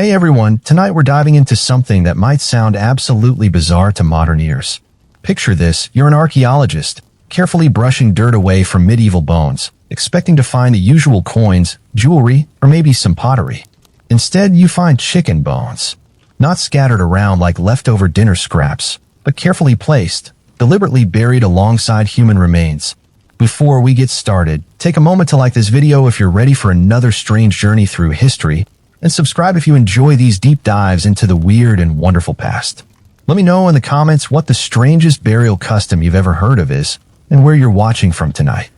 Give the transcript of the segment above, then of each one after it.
Hey everyone, tonight we're diving into something that might sound absolutely bizarre to modern ears. Picture this, you're an archaeologist, carefully brushing dirt away from medieval bones, expecting to find the usual coins, jewelry, or maybe some pottery. Instead, you find chicken bones. Not scattered around like leftover dinner scraps, but carefully placed, deliberately buried alongside human remains. Before we get started, take a moment to like this video if you're ready for another strange journey through history, and subscribe if you enjoy these deep dives into the weird and wonderful past. Let me know in the comments what the strangest burial custom you've ever heard of is, and where you're watching from tonight.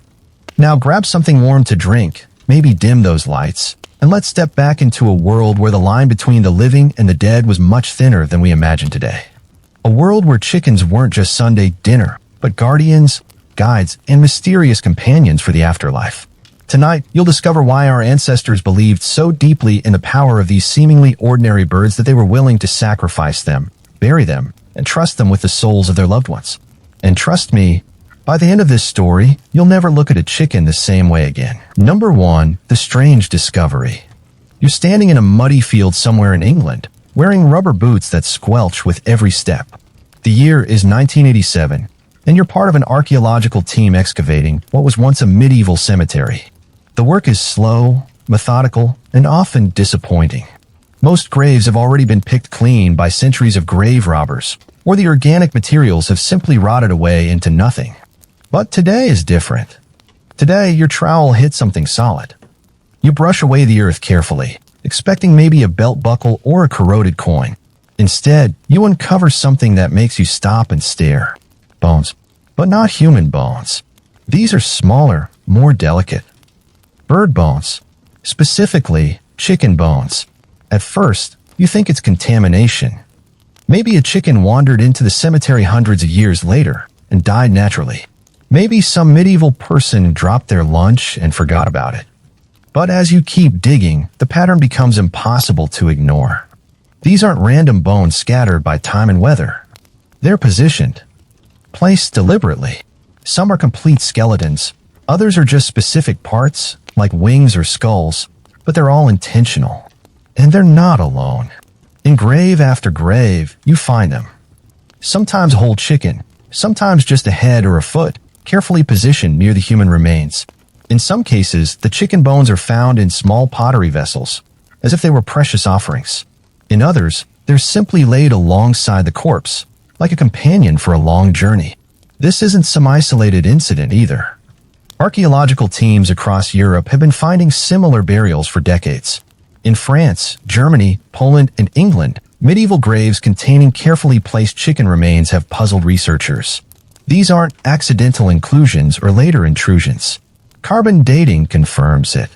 Now grab something warm to drink, maybe dim those lights, and let's step back into a world where the line between the living and the dead was much thinner than we imagine today. A world where chickens weren't just Sunday dinner, but guardians, guides, and mysterious companions for the afterlife. Tonight, you'll discover why our ancestors believed so deeply in the power of these seemingly ordinary birds that they were willing to sacrifice them, bury them, and trust them with the souls of their loved ones. And trust me, by the end of this story, you'll never look at a chicken the same way again. Number 1. The strange discovery. You're standing in a muddy field somewhere in England, wearing rubber boots that squelch with every step. The year is 1987, and you're part of an archaeological team excavating what was once a medieval cemetery. The work is slow, methodical, and often disappointing. Most graves have already been picked clean by centuries of grave robbers, or the organic materials have simply rotted away into nothing. But today is different. Today, your trowel hits something solid. You brush away the earth carefully, expecting maybe a belt buckle or a corroded coin. Instead, you uncover something that makes you stop and stare. Bones, but not human bones. These are smaller, more delicate. Bird bones, specifically chicken bones. At first, you think it's contamination. Maybe a chicken wandered into the cemetery hundreds of years later and died naturally. Maybe some medieval person dropped their lunch and forgot about it. But as you keep digging, the pattern becomes impossible to ignore. These aren't random bones scattered by time and weather. They're positioned, placed deliberately. Some are complete skeletons, others are just specific parts, like wings or skulls, but they're all intentional. And they're not alone. In grave after grave, you find them. Sometimes a whole chicken, sometimes just a head or a foot, carefully positioned near the human remains. In some cases, the chicken bones are found in small pottery vessels, as if they were precious offerings. In others, they're simply laid alongside the corpse, like a companion for a long journey. This isn't some isolated incident either. Archaeological teams across Europe have been finding similar burials for decades. In France, Germany, Poland, and England, medieval graves containing carefully placed chicken remains have puzzled researchers. These aren't accidental inclusions or later intrusions. Carbon dating confirms it.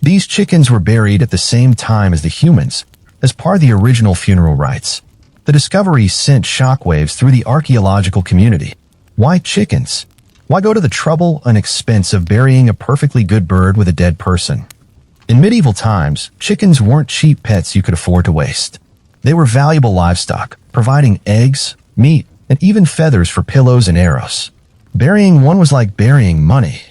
These chickens were buried at the same time as the humans, as part of the original funeral rites. The discovery sent shockwaves through the archaeological community. Why chickens? Why go to the trouble and expense of burying a perfectly good bird with a dead person? In medieval times, chickens weren't cheap pets you could afford to waste. They were valuable livestock, providing eggs, meat, and even feathers for pillows and arrows. Burying one was like burying money.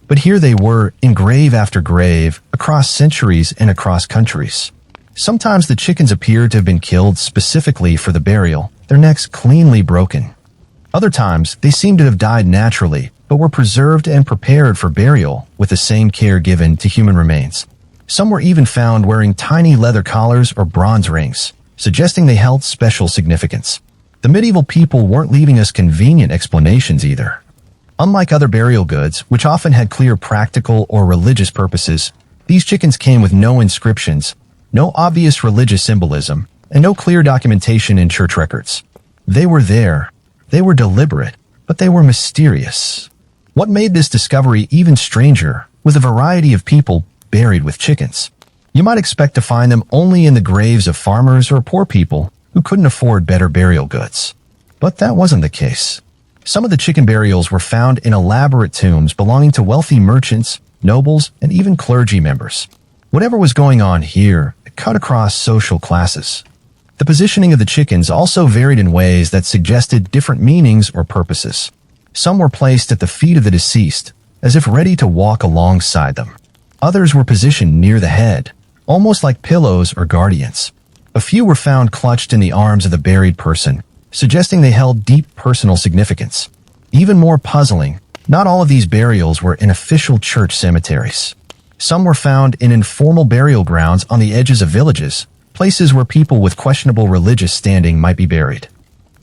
But here they were, in grave after grave, across centuries and across countries. Sometimes the chickens appeared to have been killed specifically for the burial, their necks cleanly broken. Other times, they seemed to have died naturally, but were preserved and prepared for burial with the same care given to human remains. Some were even found wearing tiny leather collars or bronze rings, suggesting they held special significance. The medieval people weren't leaving us convenient explanations either. Unlike other burial goods, which often had clear practical or religious purposes, these chickens came with no inscriptions, no obvious religious symbolism, and no clear documentation in church records. They were there. They were deliberate, but they were mysterious. What made this discovery even stranger was the variety of people buried with chickens. You might expect to find them only in the graves of farmers or poor people who couldn't afford better burial goods. But that wasn't the case. Some of the chicken burials were found in elaborate tombs belonging to wealthy merchants, nobles, and even clergy members. Whatever was going on here, it cut across social classes. The positioning of the chickens also varied in ways that suggested different meanings or purposes. Some were placed at the feet of the deceased, as if ready to walk alongside them. Others were positioned near the head, almost like pillows or guardians. A few were found clutched in the arms of the buried person, suggesting they held deep personal significance. Even more puzzling, not all of these burials were in official church cemeteries. Some were found in informal burial grounds on the edges of villages, places where people with questionable religious standing might be buried.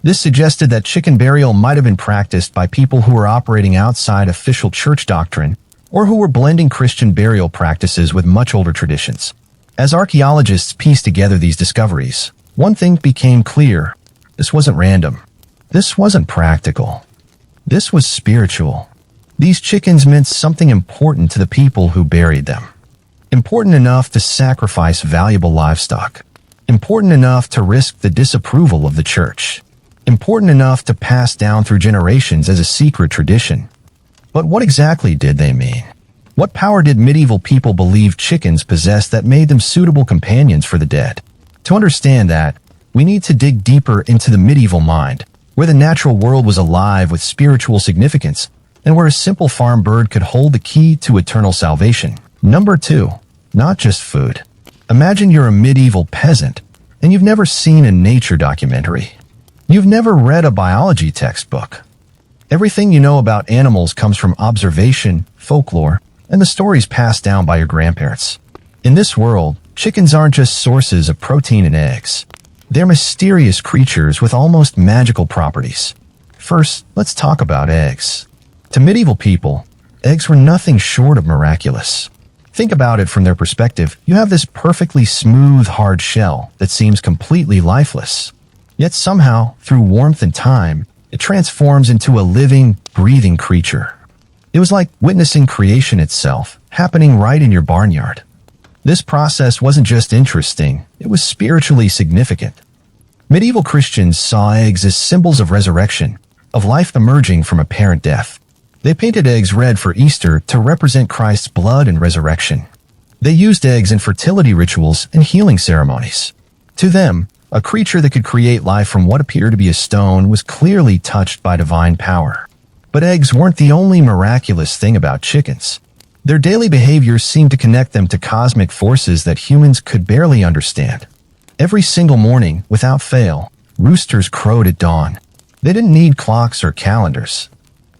This suggested that chicken burial might have been practiced by people who were operating outside official church doctrine or who were blending Christian burial practices with much older traditions. As archaeologists pieced together these discoveries, one thing became clear. This wasn't random. This wasn't practical. This was spiritual. These chickens meant something important to the people who buried them. Important enough to sacrifice valuable livestock. Important enough to risk the disapproval of the church. Important enough to pass down through generations as a secret tradition. But what exactly did they mean? What power did medieval people believe chickens possessed that made them suitable companions for the dead? To understand that, we need to dig deeper into the medieval mind, where the natural world was alive with spiritual significance, and where a simple farm bird could hold the key to eternal salvation. Number 2. Not just food. Imagine you're a medieval peasant, and you've never seen a nature documentary. You've never read a biology textbook. Everything you know about animals comes from observation, folklore, and the stories passed down by your grandparents. In this world, chickens aren't just sources of protein and eggs. They're mysterious creatures with almost magical properties. First, let's talk about eggs. To medieval people, eggs were nothing short of miraculous. Think about it from their perspective. You have this perfectly smooth, hard shell that seems completely lifeless. Yet somehow, through warmth and time, it transforms into a living, breathing creature. It was like witnessing creation itself, happening right in your barnyard. This process wasn't just interesting, it was spiritually significant. Medieval Christians saw eggs as symbols of resurrection, of life emerging from apparent death. They painted eggs red for Easter to represent Christ's blood and resurrection. They used eggs in fertility rituals and healing ceremonies. To them, a creature that could create life from what appeared to be a stone was clearly touched by divine power. But eggs weren't the only miraculous thing about chickens. Their daily behaviors seemed to connect them to cosmic forces that humans could barely understand. Every single morning, without fail, roosters crowed at dawn. They didn't need clocks or calendars.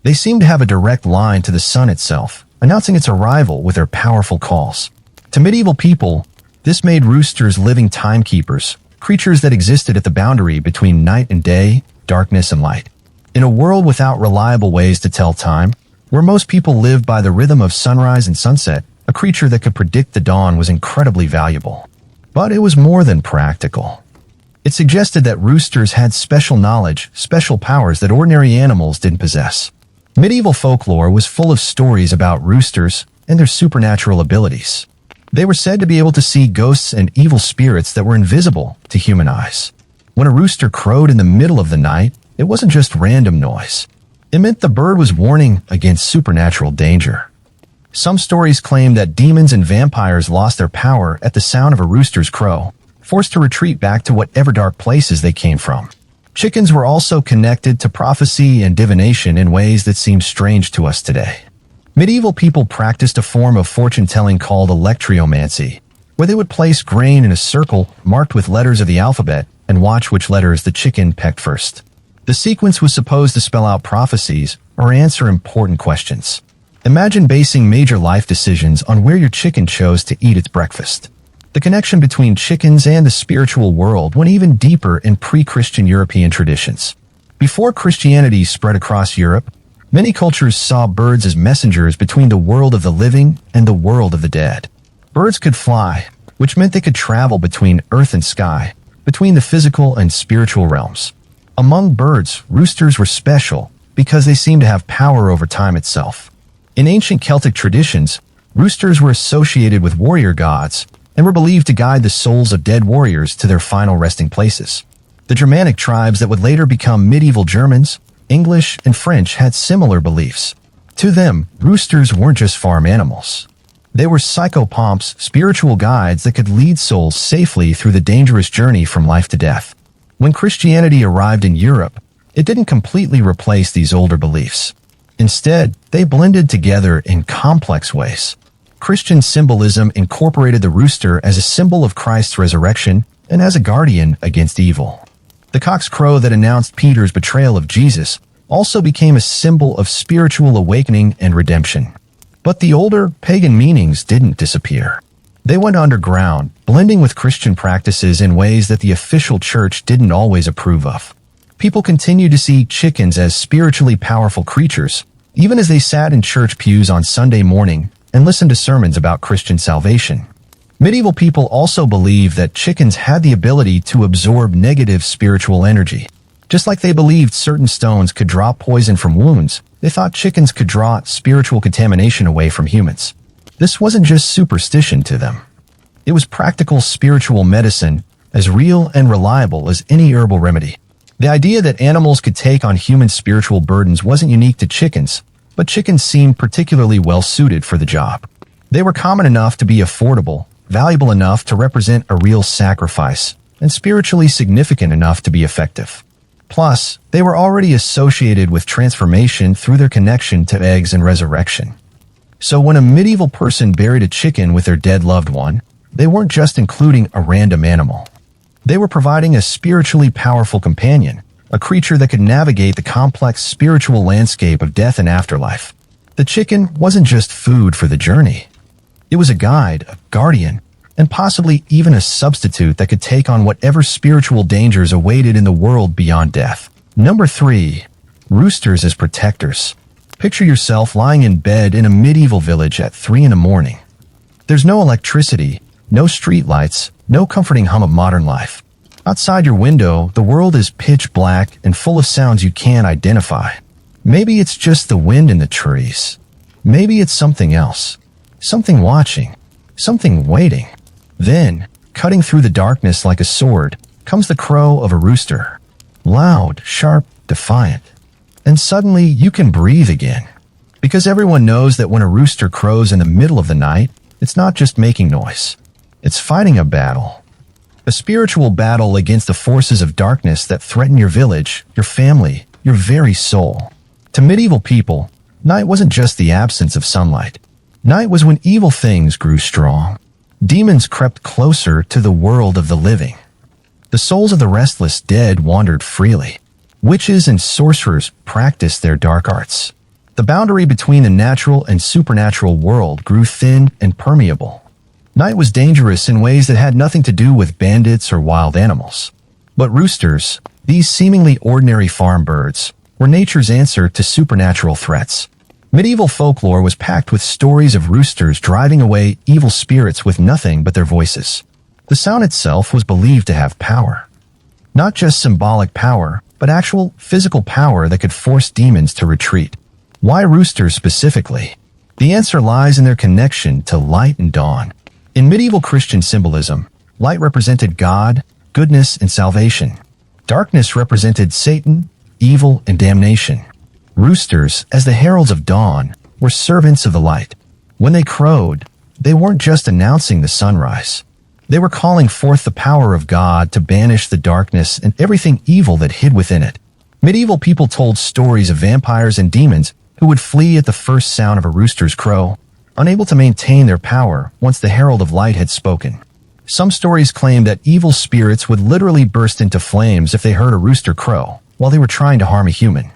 They seemed to have a direct line to the sun itself, announcing its arrival with their powerful calls. To medieval people, this made roosters living timekeepers, creatures that existed at the boundary between night and day, darkness and light. In a world without reliable ways to tell time, where most people lived by the rhythm of sunrise and sunset, a creature that could predict the dawn was incredibly valuable. But it was more than practical. It suggested that roosters had special knowledge, special powers that ordinary animals didn't possess. Medieval folklore was full of stories about roosters and their supernatural abilities. They were said to be able to see ghosts and evil spirits that were invisible to human eyes. When a rooster crowed in the middle of the night, it wasn't just random noise. It meant the bird was warning against supernatural danger. Some stories claim that demons and vampires lost their power at the sound of a rooster's crow, forced to retreat back to whatever dark places they came from. Chickens were also connected to prophecy and divination in ways that seem strange to us today. Medieval people practiced a form of fortune-telling called electromancy, where they would place grain in a circle marked with letters of the alphabet and watch which letters the chicken pecked first. The sequence was supposed to spell out prophecies or answer important questions. Imagine basing major life decisions on where your chicken chose to eat its breakfast. The connection between chickens and the spiritual world went even deeper in pre-Christian European traditions. Before Christianity spread across Europe, many cultures saw birds as messengers between the world of the living and the world of the dead. Birds could fly, which meant they could travel between earth and sky, between the physical and spiritual realms. Among birds, roosters were special because they seemed to have power over time itself. In ancient Celtic traditions, roosters were associated with warrior gods and were believed to guide the souls of dead warriors to their final resting places. The Germanic tribes that would later become medieval Germans, English, and French had similar beliefs. To them, roosters weren't just farm animals. They were psychopomps, spiritual guides that could lead souls safely through the dangerous journey from life to death. When Christianity arrived in Europe, it didn't completely replace these older beliefs. Instead, they blended together in complex ways. Christian symbolism incorporated the rooster as a symbol of Christ's resurrection and as a guardian against evil. The cock's crow that announced Peter's betrayal of Jesus also became a symbol of spiritual awakening and redemption. But the older, pagan meanings didn't disappear. They went underground, blending with Christian practices in ways that the official church didn't always approve of. People continued to see chickens as spiritually powerful creatures, even as they sat in church pews on Sunday morning and listened to sermons about Christian salvation. Medieval people also believed that chickens had the ability to absorb negative spiritual energy. Just like they believed certain stones could draw poison from wounds, they thought chickens could draw spiritual contamination away from humans. This wasn't just superstition to them. It was practical spiritual medicine, as real and reliable as any herbal remedy. The idea that animals could take on human spiritual burdens wasn't unique to chickens, but chickens seemed particularly well suited for the job. They were common enough to be affordable, valuable enough to represent a real sacrifice, and spiritually significant enough to be effective. Plus, they were already associated with transformation through their connection to eggs and resurrection. So when a medieval person buried a chicken with their dead loved one, they weren't just including a random animal. They were providing a spiritually powerful companion, a creature that could navigate the complex spiritual landscape of death and afterlife. The chicken wasn't just food for the journey. It was a guide, a guardian, and possibly even a substitute that could take on whatever spiritual dangers awaited in the world beyond death. Number 3. Roosters as protectors. Picture yourself lying in bed in a medieval village at 3 in the morning. There's no electricity, no streetlights, no comforting hum of modern life. Outside your window, the world is pitch black and full of sounds you can't identify. Maybe it's just the wind in the trees. Maybe it's something else. Something watching. Something waiting. Then, cutting through the darkness like a sword, comes the crow of a rooster. Loud, sharp, defiant. And suddenly you can breathe again. Because everyone knows that when a rooster crows in the middle of the night, it's not just making noise. It's fighting a battle. A spiritual battle against the forces of darkness that threaten your village, your family, your very soul. To medieval people, night wasn't just the absence of sunlight. Night was when evil things grew strong. Demons crept closer to the world of the living. The souls of the restless dead wandered freely. Witches and sorcerers practiced their dark arts. The boundary between the natural and supernatural world grew thin and permeable. Night was dangerous in ways that had nothing to do with bandits or wild animals. But roosters, these seemingly ordinary farm birds, were nature's answer to supernatural threats. Medieval folklore was packed with stories of roosters driving away evil spirits with nothing but their voices. The sound itself was believed to have power. Not just symbolic power, but actual physical power that could force demons to retreat. Why roosters specifically? The answer lies in their connection to light and dawn. In medieval Christian symbolism, light represented God, goodness, and salvation. Darkness represented Satan, evil, and damnation. Roosters, as the heralds of dawn, were servants of the light. When they crowed, they weren't just announcing the sunrise. They were calling forth the power of God to banish the darkness and everything evil that hid within it. Medieval people told stories of vampires and demons who would flee at the first sound of a rooster's crow, unable to maintain their power once the herald of light had spoken. Some stories claim that evil spirits would literally burst into flames if they heard a rooster crow while they were trying to harm a human.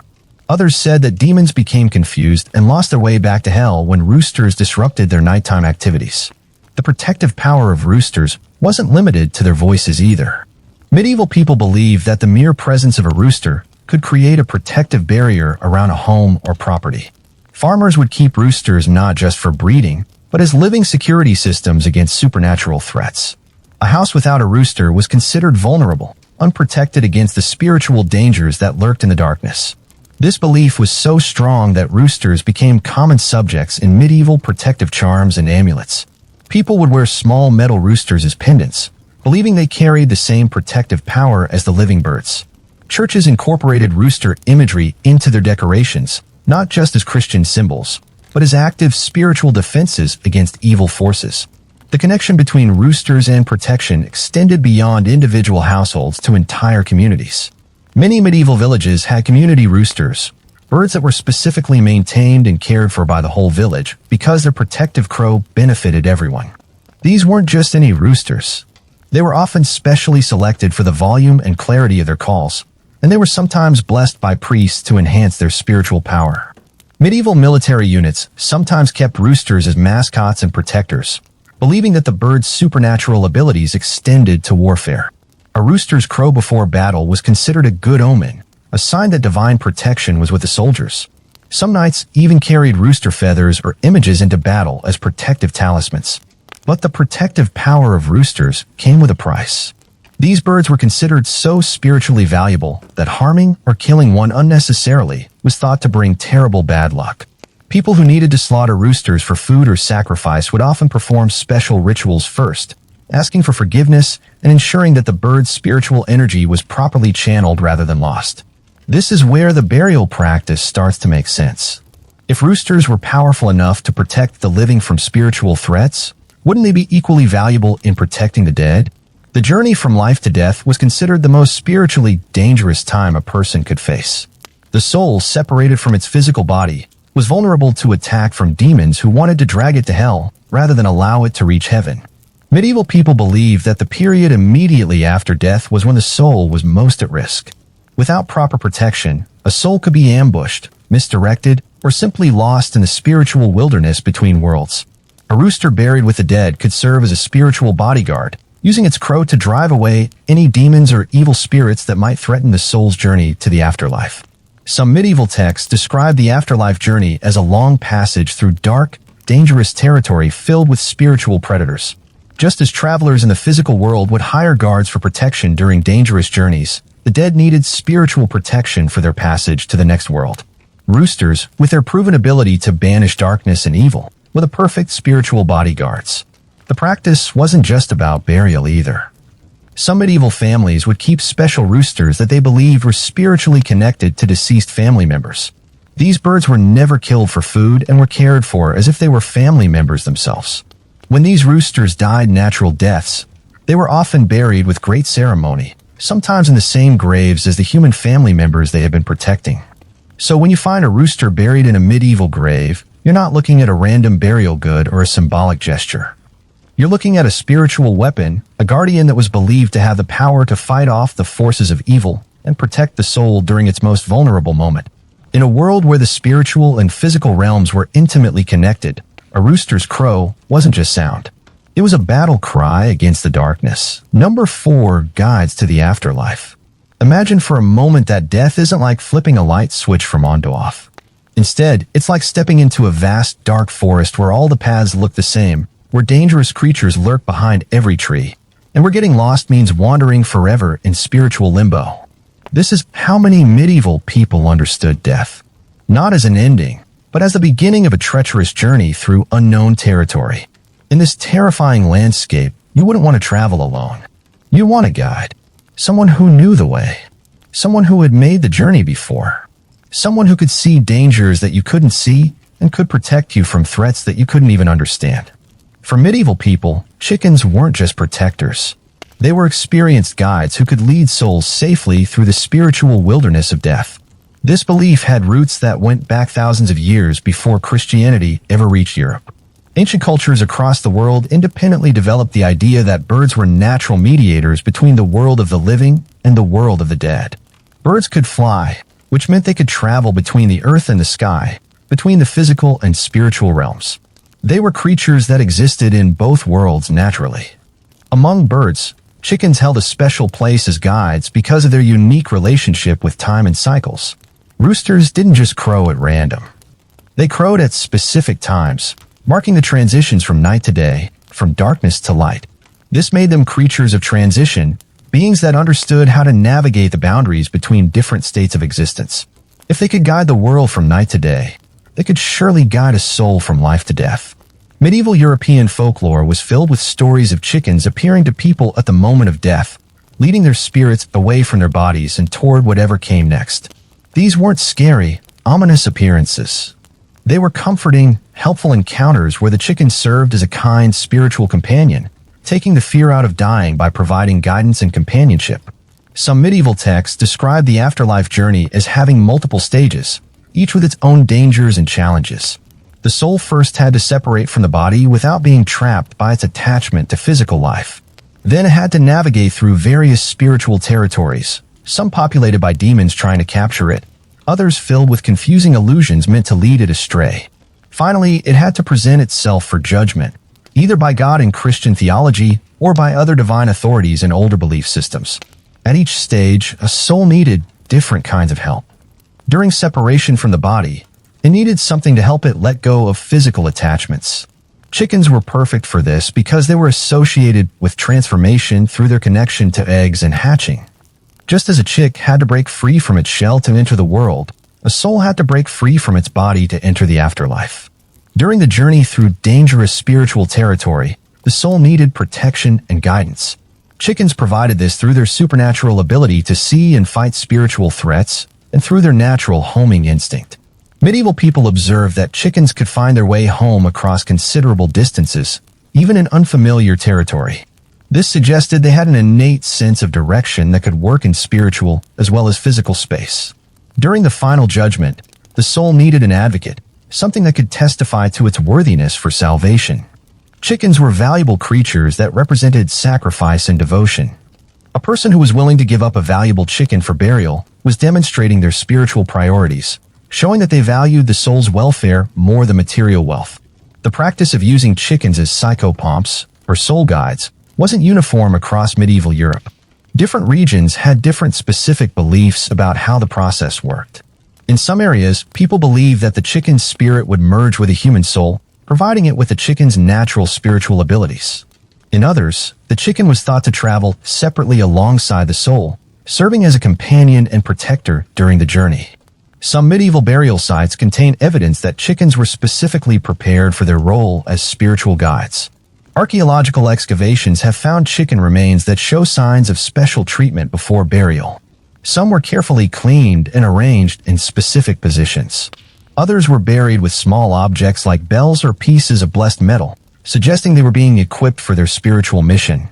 Others said that demons became confused and lost their way back to hell when roosters disrupted their nighttime activities. The protective power of roosters wasn't limited to their voices either. Medieval people believed that the mere presence of a rooster could create a protective barrier around a home or property. Farmers would keep roosters not just for breeding, but as living security systems against supernatural threats. A house without a rooster was considered vulnerable, unprotected against the spiritual dangers that lurked in the darkness. This belief was so strong that roosters became common subjects in medieval protective charms and amulets. People would wear small metal roosters as pendants, believing they carried the same protective power as the living birds. Churches incorporated rooster imagery into their decorations, not just as Christian symbols, but as active spiritual defenses against evil forces. The connection between roosters and protection extended beyond individual households to entire communities. Many medieval villages had community roosters, birds that were specifically maintained and cared for by the whole village because their protective crow benefited everyone. These weren't just any roosters. They were often specially selected for the volume and clarity of their calls, and they were sometimes blessed by priests to enhance their spiritual power. Medieval military units sometimes kept roosters as mascots and protectors, believing that the bird's supernatural abilities extended to warfare. A rooster's crow before battle was considered a good omen, a sign that divine protection was with the soldiers. Some knights even carried rooster feathers or images into battle as protective talismans. But the protective power of roosters came with a price. These birds were considered so spiritually valuable that harming or killing one unnecessarily was thought to bring terrible bad luck. People who needed to slaughter roosters for food or sacrifice would often perform special rituals first, asking for forgiveness and ensuring that the bird's spiritual energy was properly channeled rather than lost. This is where the burial practice starts to make sense. If roosters were powerful enough to protect the living from spiritual threats, wouldn't they be equally valuable in protecting the dead? The journey from life to death was considered the most spiritually dangerous time a person could face. The soul, separated from its physical body, was vulnerable to attack from demons who wanted to drag it to hell rather than allow it to reach heaven. Medieval people believed that the period immediately after death was when the soul was most at risk. Without proper protection, a soul could be ambushed, misdirected, or simply lost in the spiritual wilderness between worlds. A rooster buried with the dead could serve as a spiritual bodyguard, using its crow to drive away any demons or evil spirits that might threaten the soul's journey to the afterlife. Some medieval texts describe the afterlife journey as a long passage through dark, dangerous territory filled with spiritual predators. Just as travelers in the physical world would hire guards for protection during dangerous journeys, the dead needed spiritual protection for their passage to the next world. Roosters, with their proven ability to banish darkness and evil, were the perfect spiritual bodyguards. The practice wasn't just about burial either. Some medieval families would keep special roosters that they believed were spiritually connected to deceased family members. These birds were never killed for food and were cared for as if they were family members themselves. When these roosters died natural deaths, they were often buried with great ceremony, sometimes in the same graves as the human family members they had been protecting. So when you find a rooster buried in a medieval grave, you're not looking at a random burial good or a symbolic gesture. You're looking at a spiritual weapon, a guardian that was believed to have the power to fight off the forces of evil and protect the soul during its most vulnerable moment. In a world where the spiritual and physical realms were intimately connected, a rooster's crow wasn't just sound. It was a battle cry against the darkness. Number 4 guides to the afterlife. Imagine for a moment that death isn't like flipping a light switch from on to off. Instead, it's like stepping into a vast, dark forest where all the paths look the same, where dangerous creatures lurk behind every tree, and where getting lost means wandering forever in spiritual limbo. This is how many medieval people understood death. Not as an ending, but as the beginning of a treacherous journey through unknown territory. In this terrifying landscape, you wouldn't want to travel alone. You want a guide. Someone who knew the way. Someone who had made the journey before. Someone who could see dangers that you couldn't see and could protect you from threats that you couldn't even understand. For medieval people, chickens weren't just protectors. They were experienced guides who could lead souls safely through the spiritual wilderness of death. This belief had roots that went back thousands of years before Christianity ever reached Europe. Ancient cultures across the world independently developed the idea that birds were natural mediators between the world of the living and the world of the dead. Birds could fly, which meant they could travel between the earth and the sky, between the physical and spiritual realms. They were creatures that existed in both worlds naturally. Among birds, chickens held a special place as guides because of their unique relationship with time and cycles. Roosters didn't just crow at random. They crowed at specific times, marking the transitions from night to day, from darkness to light. This made them creatures of transition, beings that understood how to navigate the boundaries between different states of existence. If they could guide the world from night to day, they could surely guide a soul from life to death. Medieval European folklore was filled with stories of chickens appearing to people at the moment of death, leading their spirits away from their bodies and toward whatever came next. These weren't scary, ominous appearances. They were comforting, helpful encounters where the chicken served as a kind spiritual companion, taking the fear out of dying by providing guidance and companionship. Some medieval texts describe the afterlife journey as having multiple stages, each with its own dangers and challenges. The soul first had to separate from the body without being trapped by its attachment to physical life. Then it had to navigate through various spiritual territories, some populated by demons trying to capture it, others filled with confusing illusions meant to lead it astray. Finally, it had to present itself for judgment, either by God in Christian theology or by other divine authorities in older belief systems. At each stage, a soul needed different kinds of help. During separation from the body, it needed something to help it let go of physical attachments. Chickens were perfect for this because they were associated with transformation through their connection to eggs and hatching. Just as a chick had to break free from its shell to enter the world, a soul had to break free from its body to enter the afterlife. During the journey through dangerous spiritual territory, the soul needed protection and guidance. Chickens provided this through their supernatural ability to see and fight spiritual threats and through their natural homing instinct. Medieval people observed that chickens could find their way home across considerable distances, even in unfamiliar territory. This suggested they had an innate sense of direction that could work in spiritual as well as physical space. During the final judgment, the soul needed an advocate, something that could testify to its worthiness for salvation. Chickens were valuable creatures that represented sacrifice and devotion. A person who was willing to give up a valuable chicken for burial was demonstrating their spiritual priorities, showing that they valued the soul's welfare more than material wealth. The practice of using chickens as psychopomps, or soul guides, wasn't uniform across medieval Europe. Different regions had different specific beliefs about how the process worked. In some areas, people believed that the chicken's spirit would merge with a human soul, providing it with the chicken's natural spiritual abilities. In others, the chicken was thought to travel separately alongside the soul, serving as a companion and protector during the journey. Some medieval burial sites contain evidence that chickens were specifically prepared for their role as spiritual guides. Archaeological excavations have found chicken remains that show signs of special treatment before burial. Some were carefully cleaned and arranged in specific positions. Others were buried with small objects like bells or pieces of blessed metal, suggesting they were being equipped for their spiritual mission.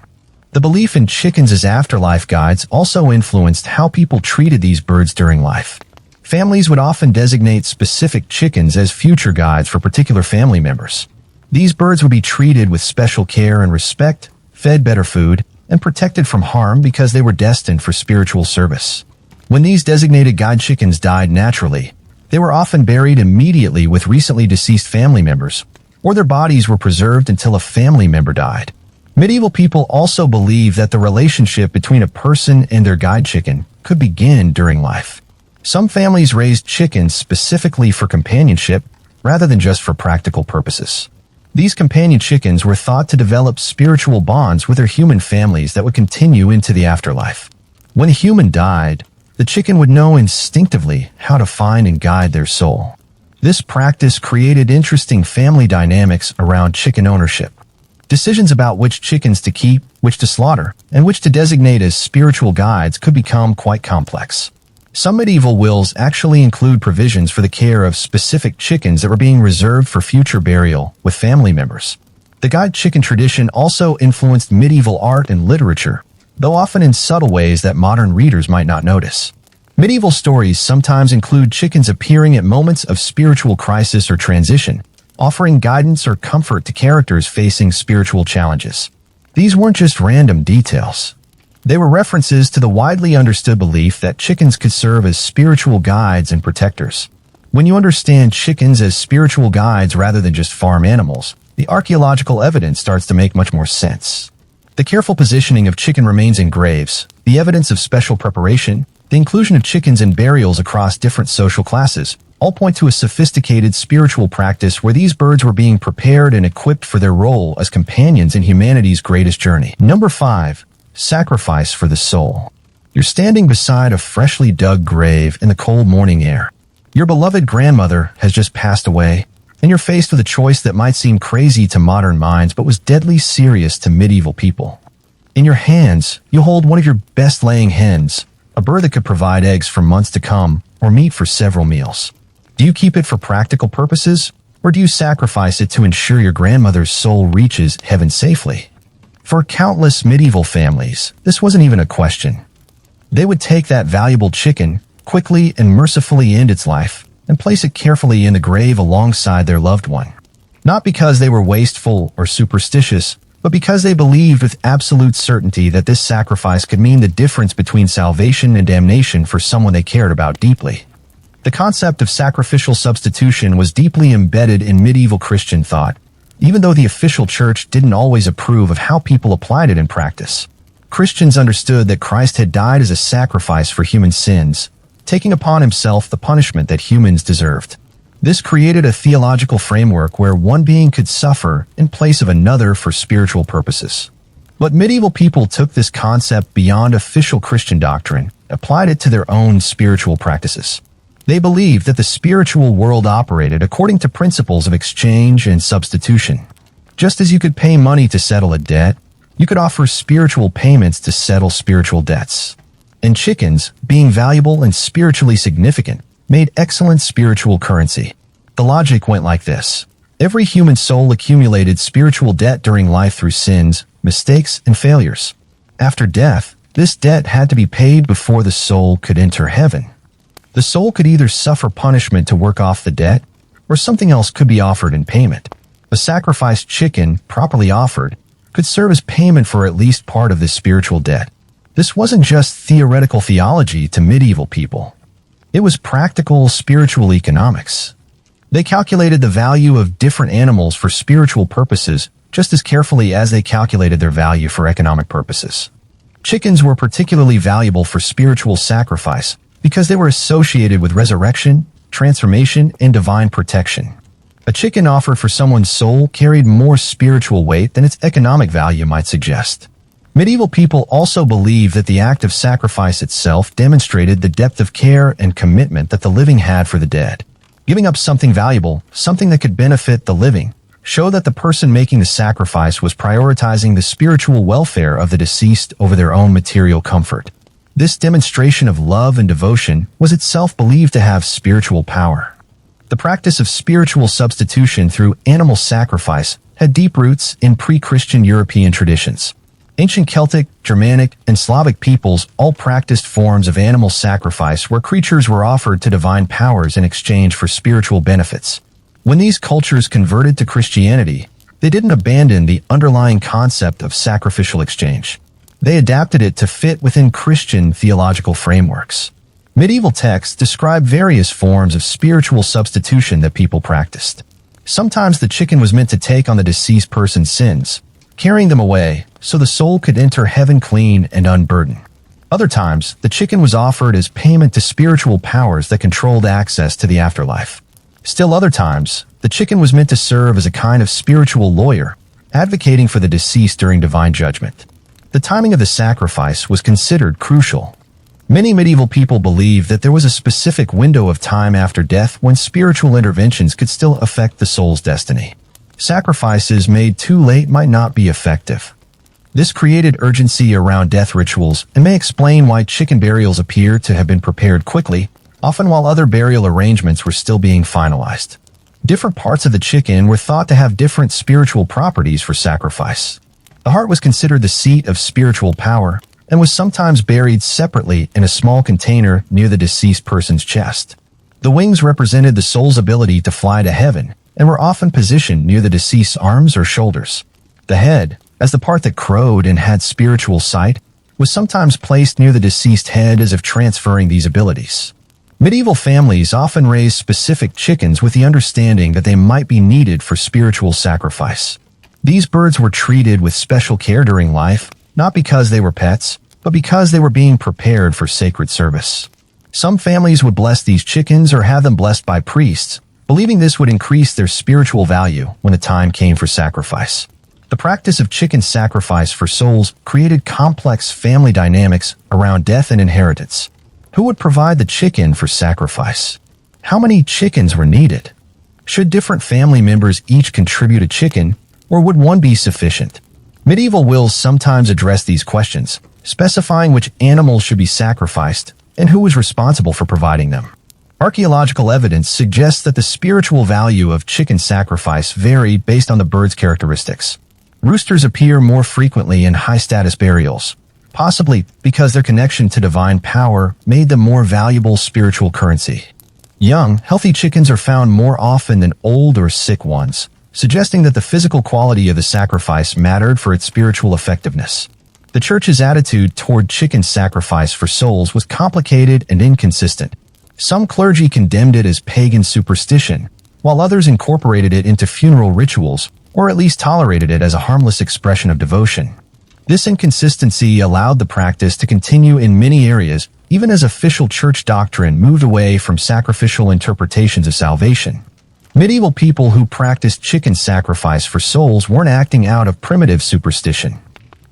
The belief in chickens as afterlife guides also influenced how people treated these birds during life. Families would often designate specific chickens as future guides for particular family members. These birds would be treated with special care and respect, fed better food, and protected from harm because they were destined for spiritual service. When these designated guide chickens died naturally, they were often buried immediately with recently deceased family members, or their bodies were preserved until a family member died. Medieval people also believed that the relationship between a person and their guide chicken could begin during life. Some families raised chickens specifically for companionship rather than just for practical purposes. These companion chickens were thought to develop spiritual bonds with their human families that would continue into the afterlife. When a human died, the chicken would know instinctively how to find and guide their soul. This practice created interesting family dynamics around chicken ownership. Decisions about which chickens to keep, which to slaughter, and which to designate as spiritual guides could become quite complex. Some medieval wills actually include provisions for the care of specific chickens that were being reserved for future burial with family members. The guide chicken tradition also influenced medieval art and literature, though often in subtle ways that modern readers might not notice. Medieval stories sometimes include chickens appearing at moments of spiritual crisis or transition, offering guidance or comfort to characters facing spiritual challenges. These weren't just random details. They were references to the widely understood belief that chickens could serve as spiritual guides and protectors. When you understand chickens as spiritual guides rather than just farm animals, the archaeological evidence starts to make much more sense. The careful positioning of chicken remains in graves, the evidence of special preparation, the inclusion of chickens in burials across different social classes, all point to a sophisticated spiritual practice where these birds were being prepared and equipped for their role as companions in humanity's greatest journey. Number 5. Sacrifice for the soul. You're standing beside a freshly dug grave in the cold morning air. Your beloved grandmother has just passed away, and you're faced with a choice that might seem crazy to modern minds but was deadly serious to medieval people. In your hands, you hold one of your best-laying hens, a bird that could provide eggs for months to come or meat for several meals. Do you keep it for practical purposes, or do you sacrifice it to ensure your grandmother's soul reaches heaven safely? For countless medieval families, this wasn't even a question. They would take that valuable chicken, quickly and mercifully end its life, and place it carefully in the grave alongside their loved one. Not because they were wasteful or superstitious, but because they believed with absolute certainty that this sacrifice could mean the difference between salvation and damnation for someone they cared about deeply. The concept of sacrificial substitution was deeply embedded in medieval Christian thought, even though the official church didn't always approve of how people applied it in practice. Christians understood that Christ had died as a sacrifice for human sins, taking upon himself the punishment that humans deserved. This created a theological framework where one being could suffer in place of another for spiritual purposes. But medieval people took this concept beyond official Christian doctrine, applied it to their own spiritual practices. They believed that the spiritual world operated according to principles of exchange and substitution. Just as you could pay money to settle a debt, you could offer spiritual payments to settle spiritual debts. And chickens, being valuable and spiritually significant, made excellent spiritual currency. The logic went like this. Every human soul accumulated spiritual debt during life through sins, mistakes, and failures. After death, this debt had to be paid before the soul could enter heaven. The soul could either suffer punishment to work off the debt, or something else could be offered in payment. A sacrificed chicken, properly offered, could serve as payment for at least part of this spiritual debt. This wasn't just theoretical theology to medieval people. It was practical spiritual economics. They calculated the value of different animals for spiritual purposes just as carefully as they calculated their value for economic purposes. Chickens were particularly valuable for spiritual sacrifice because they were associated with resurrection, transformation, and divine protection. A chicken offered for someone's soul carried more spiritual weight than its economic value might suggest. Medieval people also believed that the act of sacrifice itself demonstrated the depth of care and commitment that the living had for the dead. Giving up something valuable, something that could benefit the living, showed that the person making the sacrifice was prioritizing the spiritual welfare of the deceased over their own material comfort. This demonstration of love and devotion was itself believed to have spiritual power. The practice of spiritual substitution through animal sacrifice had deep roots in pre-Christian European traditions. Ancient Celtic, Germanic, and Slavic peoples all practiced forms of animal sacrifice where creatures were offered to divine powers in exchange for spiritual benefits. When these cultures converted to Christianity, they didn't abandon the underlying concept of sacrificial exchange. They adapted it to fit within Christian theological frameworks. Medieval texts describe various forms of spiritual substitution that people practiced. Sometimes the chicken was meant to take on the deceased person's sins, carrying them away so the soul could enter heaven clean and unburdened. Other times, the chicken was offered as payment to spiritual powers that controlled access to the afterlife. Still other times, the chicken was meant to serve as a kind of spiritual lawyer, advocating for the deceased during divine judgment. The timing of the sacrifice was considered crucial. Many medieval people believed that there was a specific window of time after death when spiritual interventions could still affect the soul's destiny. Sacrifices made too late might not be effective. This created urgency around death rituals and may explain why chicken burials appear to have been prepared quickly, often while other burial arrangements were still being finalized. Different parts of the chicken were thought to have different spiritual properties for sacrifice. The heart was considered the seat of spiritual power and was sometimes buried separately in a small container near the deceased person's chest. The wings represented the soul's ability to fly to heaven and were often positioned near the deceased's arms or shoulders. The head, as the part that crowed and had spiritual sight, was sometimes placed near the deceased head as if transferring these abilities. Medieval families often raised specific chickens with the understanding that they might be needed for spiritual sacrifice. These birds were treated with special care during life, not because they were pets, but because they were being prepared for sacred service. Some families would bless these chickens or have them blessed by priests, believing this would increase their spiritual value when the time came for sacrifice. The practice of chicken sacrifice for souls created complex family dynamics around death and inheritance. Who would provide the chicken for sacrifice? How many chickens were needed? Should different family members each contribute a chicken, or would one be sufficient? Medieval wills sometimes address these questions, specifying which animals should be sacrificed and who was responsible for providing them. Archaeological evidence suggests that the spiritual value of chicken sacrifice varied based on the bird's characteristics. Roosters appear more frequently in high-status burials, possibly because their connection to divine power made them more valuable spiritual currency. Young, healthy chickens are found more often than old or sick ones, suggesting that the physical quality of the sacrifice mattered for its spiritual effectiveness. The church's attitude toward chicken sacrifice for souls was complicated and inconsistent. Some clergy condemned it as pagan superstition, while others incorporated it into funeral rituals, or at least tolerated it as a harmless expression of devotion. This inconsistency allowed the practice to continue in many areas, even as official church doctrine moved away from sacrificial interpretations of salvation. Medieval people who practiced chicken sacrifice for souls weren't acting out of primitive superstition.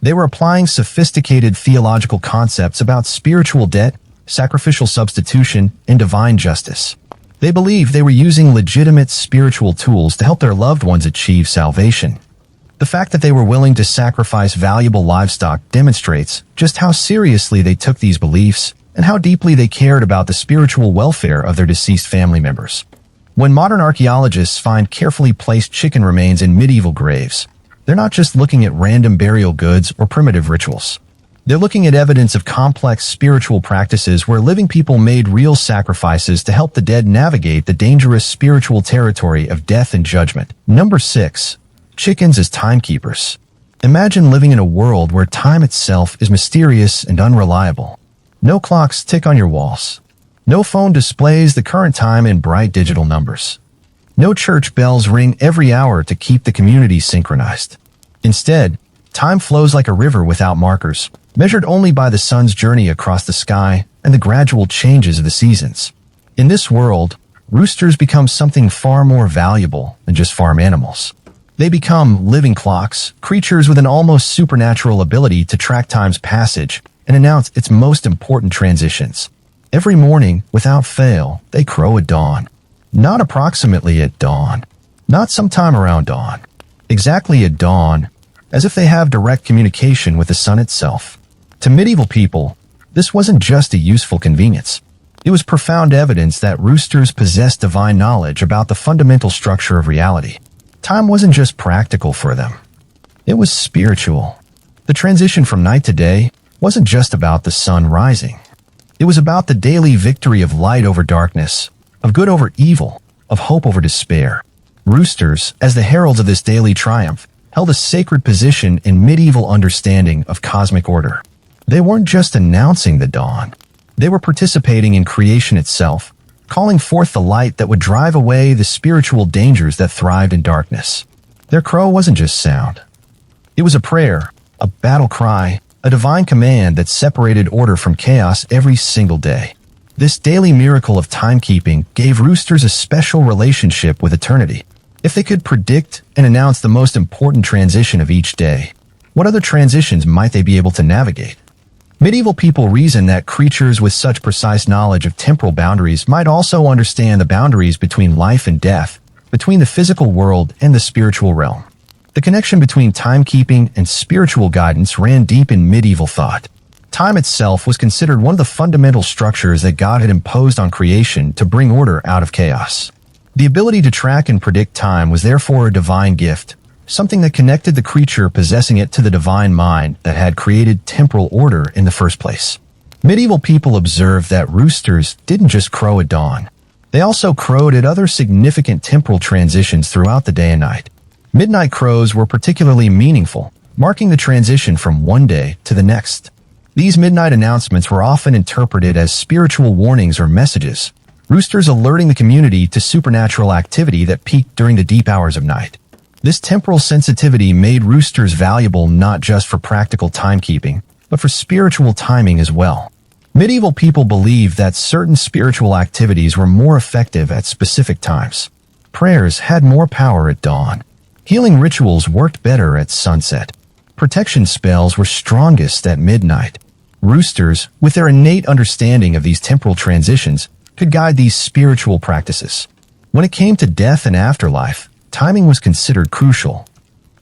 They were applying sophisticated theological concepts about spiritual debt, sacrificial substitution, and divine justice. They believed they were using legitimate spiritual tools to help their loved ones achieve salvation. The fact that they were willing to sacrifice valuable livestock demonstrates just how seriously they took these beliefs and how deeply they cared about the spiritual welfare of their deceased family members. When modern archaeologists find carefully placed chicken remains in medieval graves, they're not just looking at random burial goods or primitive rituals. They're looking at evidence of complex spiritual practices where living people made real sacrifices to help the dead navigate the dangerous spiritual territory of death and judgment. Number 6. Chickens as timekeepers. Imagine living in a world where time itself is mysterious and unreliable. No clocks tick on your walls. No phone displays the current time in bright digital numbers. No church bells ring every hour to keep the community synchronized. Instead, time flows like a river without markers, measured only by the sun's journey across the sky and the gradual changes of the seasons. In this world, roosters become something far more valuable than just farm animals. They become living clocks, creatures with an almost supernatural ability to track time's passage and announce its most important transitions. Every morning, without fail, they crow at dawn. Not approximately at dawn. Not sometime around dawn. Exactly at dawn, as if they have direct communication with the sun itself. To medieval people, this wasn't just a useful convenience. It was profound evidence that roosters possessed divine knowledge about the fundamental structure of reality. Time wasn't just practical for them. It was spiritual. The transition from night to day wasn't just about the sun rising. It was about the daily victory of light over darkness, of good over evil, of hope over despair. Roosters, as the heralds of this daily triumph, held a sacred position in medieval understanding of cosmic order. They weren't just announcing the dawn. They were participating in creation itself, calling forth the light that would drive away the spiritual dangers that thrived in darkness. Their crow wasn't just sound. It was a prayer, a battle cry, a divine command that separated order from chaos every single day. This daily miracle of timekeeping gave roosters a special relationship with eternity. If they could predict and announce the most important transition of each day, what other transitions might they be able to navigate? Medieval people reasoned that creatures with such precise knowledge of temporal boundaries might also understand the boundaries between life and death, between the physical world and the spiritual realm. The connection between timekeeping and spiritual guidance ran deep in medieval thought. Time itself was considered one of the fundamental structures that God had imposed on creation to bring order out of chaos. The ability to track and predict time was therefore a divine gift, something that connected the creature possessing it to the divine mind that had created temporal order in the first place. Medieval people observed that roosters didn't just crow at dawn. They also crowed at other significant temporal transitions throughout the day and night. Midnight crows were particularly meaningful, marking the transition from one day to the next. These midnight announcements were often interpreted as spiritual warnings or messages, roosters alerting the community to supernatural activity that peaked during the deep hours of night. This temporal sensitivity made roosters valuable not just for practical timekeeping, but for spiritual timing as well. Medieval people believed that certain spiritual activities were more effective at specific times. Prayers had more power at dawn. Healing rituals worked better at sunset. Protection spells were strongest at midnight. Roosters, with their innate understanding of these temporal transitions, could guide these spiritual practices. When it came to death and afterlife, timing was considered crucial.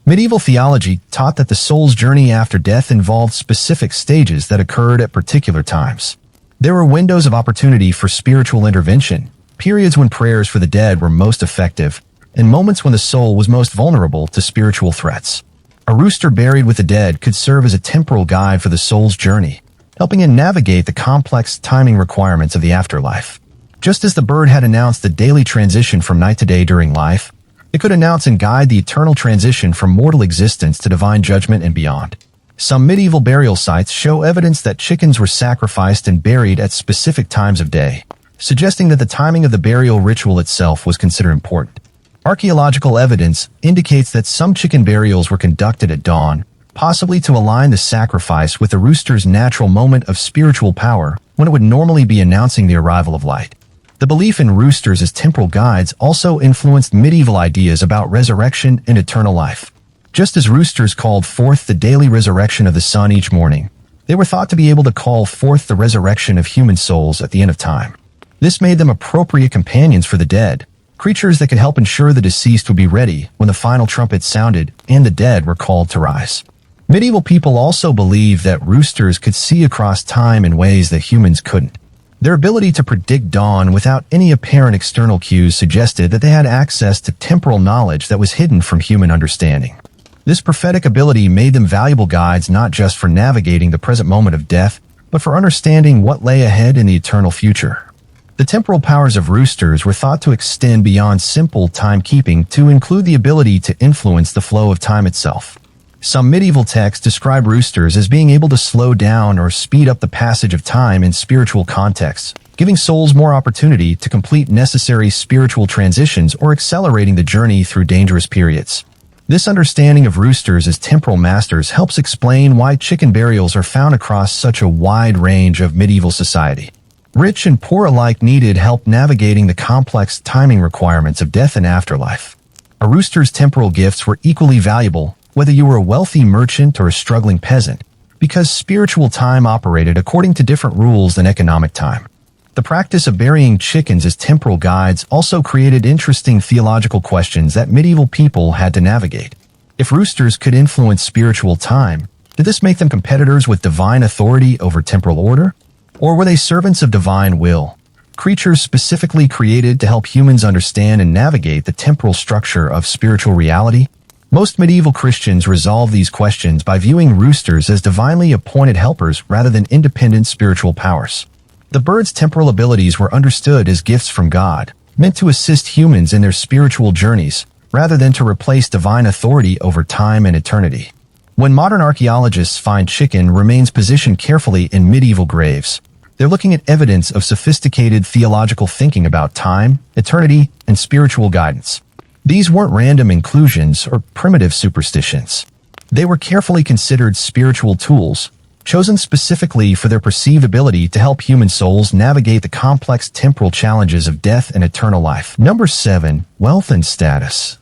Medieval theology taught that the soul's journey after death involved specific stages that occurred at particular times. There were windows of opportunity for spiritual intervention, periods when prayers for the dead were most effective, and moments when the soul was most vulnerable to spiritual threats. A rooster buried with the dead could serve as a temporal guide for the soul's journey, helping it navigate the complex timing requirements of the afterlife. Just as the bird had announced the daily transition from night to day during life, it could announce and guide the eternal transition from mortal existence to divine judgment and beyond. Some medieval burial sites show evidence that chickens were sacrificed and buried at specific times of day, suggesting that the timing of the burial ritual itself was considered important. Archaeological evidence indicates that some chicken burials were conducted at dawn, possibly to align the sacrifice with the rooster's natural moment of spiritual power when it would normally be announcing the arrival of light. The belief in roosters as temporal guides also influenced medieval ideas about resurrection and eternal life. Just as roosters called forth the daily resurrection of the sun each morning, they were thought to be able to call forth the resurrection of human souls at the end of time. This made them appropriate companions for the dead, creatures that could help ensure the deceased would be ready when the final trumpet sounded and the dead were called to rise. Medieval people also believed that roosters could see across time in ways that humans couldn't. Their ability to predict dawn without any apparent external cues suggested that they had access to temporal knowledge that was hidden from human understanding. This prophetic ability made them valuable guides not just for navigating the present moment of death, but for understanding what lay ahead in the eternal future. The temporal powers of roosters were thought to extend beyond simple timekeeping to include the ability to influence the flow of time itself. Some medieval texts describe roosters as being able to slow down or speed up the passage of time in spiritual contexts, giving souls more opportunity to complete necessary spiritual transitions or accelerating the journey through dangerous periods. This understanding of roosters as temporal masters helps explain why chicken burials are found across such a wide range of medieval society. Rich and poor alike needed help navigating the complex timing requirements of death and afterlife. A rooster's temporal gifts were equally valuable, whether you were a wealthy merchant or a struggling peasant, because spiritual time operated according to different rules than economic time. The practice of burying chickens as temporal guides also created interesting theological questions that medieval people had to navigate. If roosters could influence spiritual time, did this make them competitors with divine authority over temporal order? Or were they servants of divine will, creatures specifically created to help humans understand and navigate the temporal structure of spiritual reality? Most medieval Christians resolve these questions by viewing roosters as divinely appointed helpers rather than independent spiritual powers. The bird's temporal abilities were understood as gifts from God, meant to assist humans in their spiritual journeys, rather than to replace divine authority over time and eternity. When modern archaeologists find chicken remains positioned carefully in medieval graves, they're looking at evidence of sophisticated theological thinking about time, eternity, and spiritual guidance. These weren't random inclusions or primitive superstitions. They were carefully considered spiritual tools, chosen specifically for their perceived ability to help human souls navigate the complex temporal challenges of death and eternal life. Number 7. Wealth and status.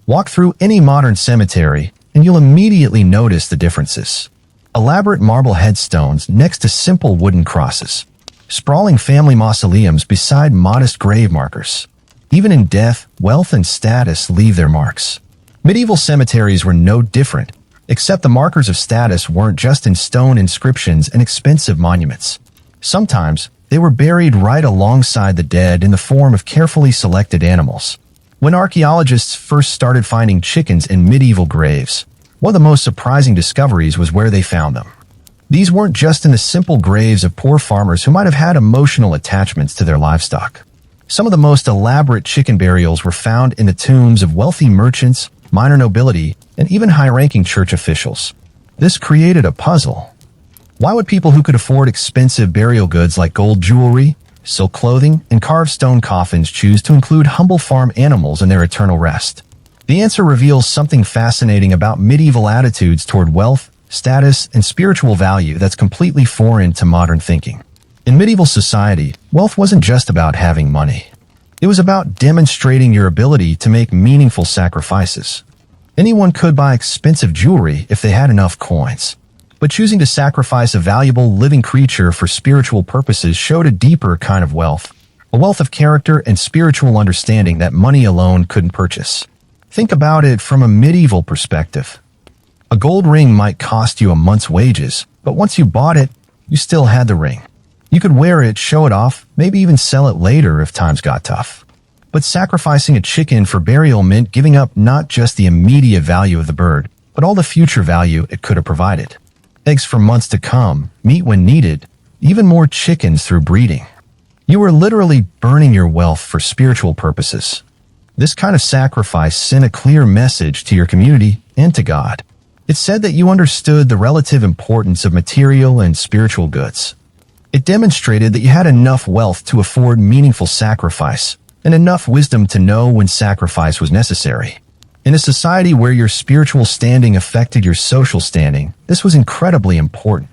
Walk through any modern cemetery, and you'll immediately notice the differences. Elaborate marble headstones next to simple wooden crosses. Sprawling family mausoleums beside modest grave markers. Even in death, wealth and status leave their marks. Medieval cemeteries were no different, except the markers of status weren't just in stone inscriptions and expensive monuments. Sometimes, they were buried right alongside the dead in the form of carefully selected animals. When archaeologists first started finding chickens in medieval graves, one of the most surprising discoveries was where they found them. These weren't just in the simple graves of poor farmers who might have had emotional attachments to their livestock. Some of the most elaborate chicken burials were found in the tombs of wealthy merchants, minor nobility, and even high-ranking church officials. This created a puzzle. Why would people who could afford expensive burial goods like gold jewelry, silk clothing, and carved stone coffins choose to include humble farm animals in their eternal rest? The answer reveals something fascinating about medieval attitudes toward wealth, status, and spiritual value that's completely foreign to modern thinking. In medieval society, wealth wasn't just about having money. It was about demonstrating your ability to make meaningful sacrifices. Anyone could buy expensive jewelry if they had enough coins. But choosing to sacrifice a valuable living creature for spiritual purposes showed a deeper kind of wealth, a wealth of character and spiritual understanding that money alone couldn't purchase. Think about it from a medieval perspective. A gold ring might cost you a month's wages, but once you bought it, you still had the ring. You could wear it, show it off, maybe even sell it later if times got tough. But sacrificing a chicken for burial meant giving up not just the immediate value of the bird, but all the future value it could have provided. Eggs for months to come, meat when needed, even more chickens through breeding. You were literally burning your wealth for spiritual purposes. This kind of sacrifice sent a clear message to your community and to God. It said that you understood the relative importance of material and spiritual goods. It demonstrated that you had enough wealth to afford meaningful sacrifice and enough wisdom to know when sacrifice was necessary. In a society where your spiritual standing affected your social standing, this was incredibly important.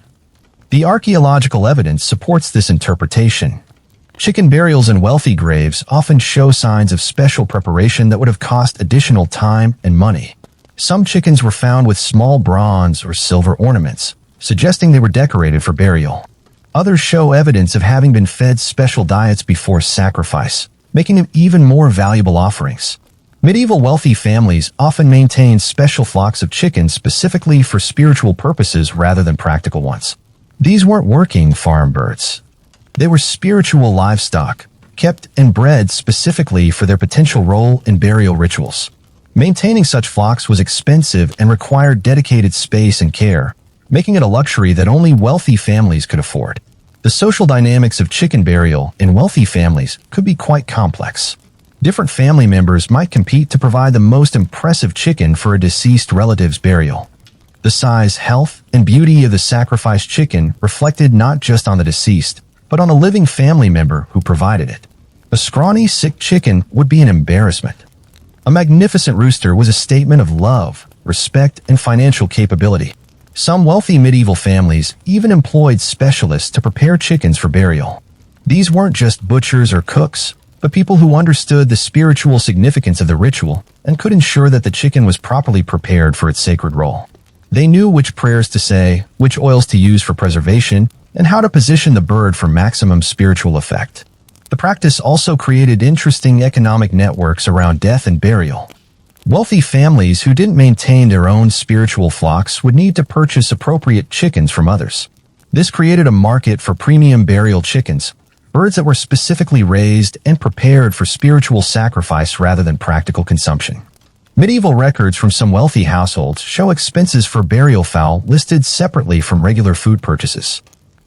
The archaeological evidence supports this interpretation. Chicken burials in wealthy graves often show signs of special preparation that would have cost additional time and money. Some chickens were found with small bronze or silver ornaments, suggesting they were decorated for burial. Others show evidence of having been fed special diets before sacrifice, making them even more valuable offerings. Medieval wealthy families often maintained special flocks of chickens specifically for spiritual purposes rather than practical ones. These weren't working farm birds. They were spiritual livestock, kept and bred specifically for their potential role in burial rituals. Maintaining such flocks was expensive and required dedicated space and care, making it a luxury that only wealthy families could afford. The social dynamics of chicken burial in wealthy families could be quite complex. Different family members might compete to provide the most impressive chicken for a deceased relative's burial. The size, health, and beauty of the sacrificed chicken reflected not just on the deceased, but on a living family member who provided it. A scrawny, sick chicken would be an embarrassment. A magnificent rooster was a statement of love, respect, and financial capability. Some wealthy medieval families even employed specialists to prepare chickens for burial. These weren't just butchers or cooks, but people who understood the spiritual significance of the ritual and could ensure that the chicken was properly prepared for its sacred role. They knew which prayers to say, which oils to use for preservation, and how to position the bird for maximum spiritual effect. The practice also created interesting economic networks around death and burial. Wealthy families who didn't maintain their own spiritual flocks would need to purchase appropriate chickens from others. This created a market for premium burial chickens, birds that were specifically raised and prepared for spiritual sacrifice rather than practical consumption. Medieval records from some wealthy households show expenses for burial fowl listed separately from regular food purchases.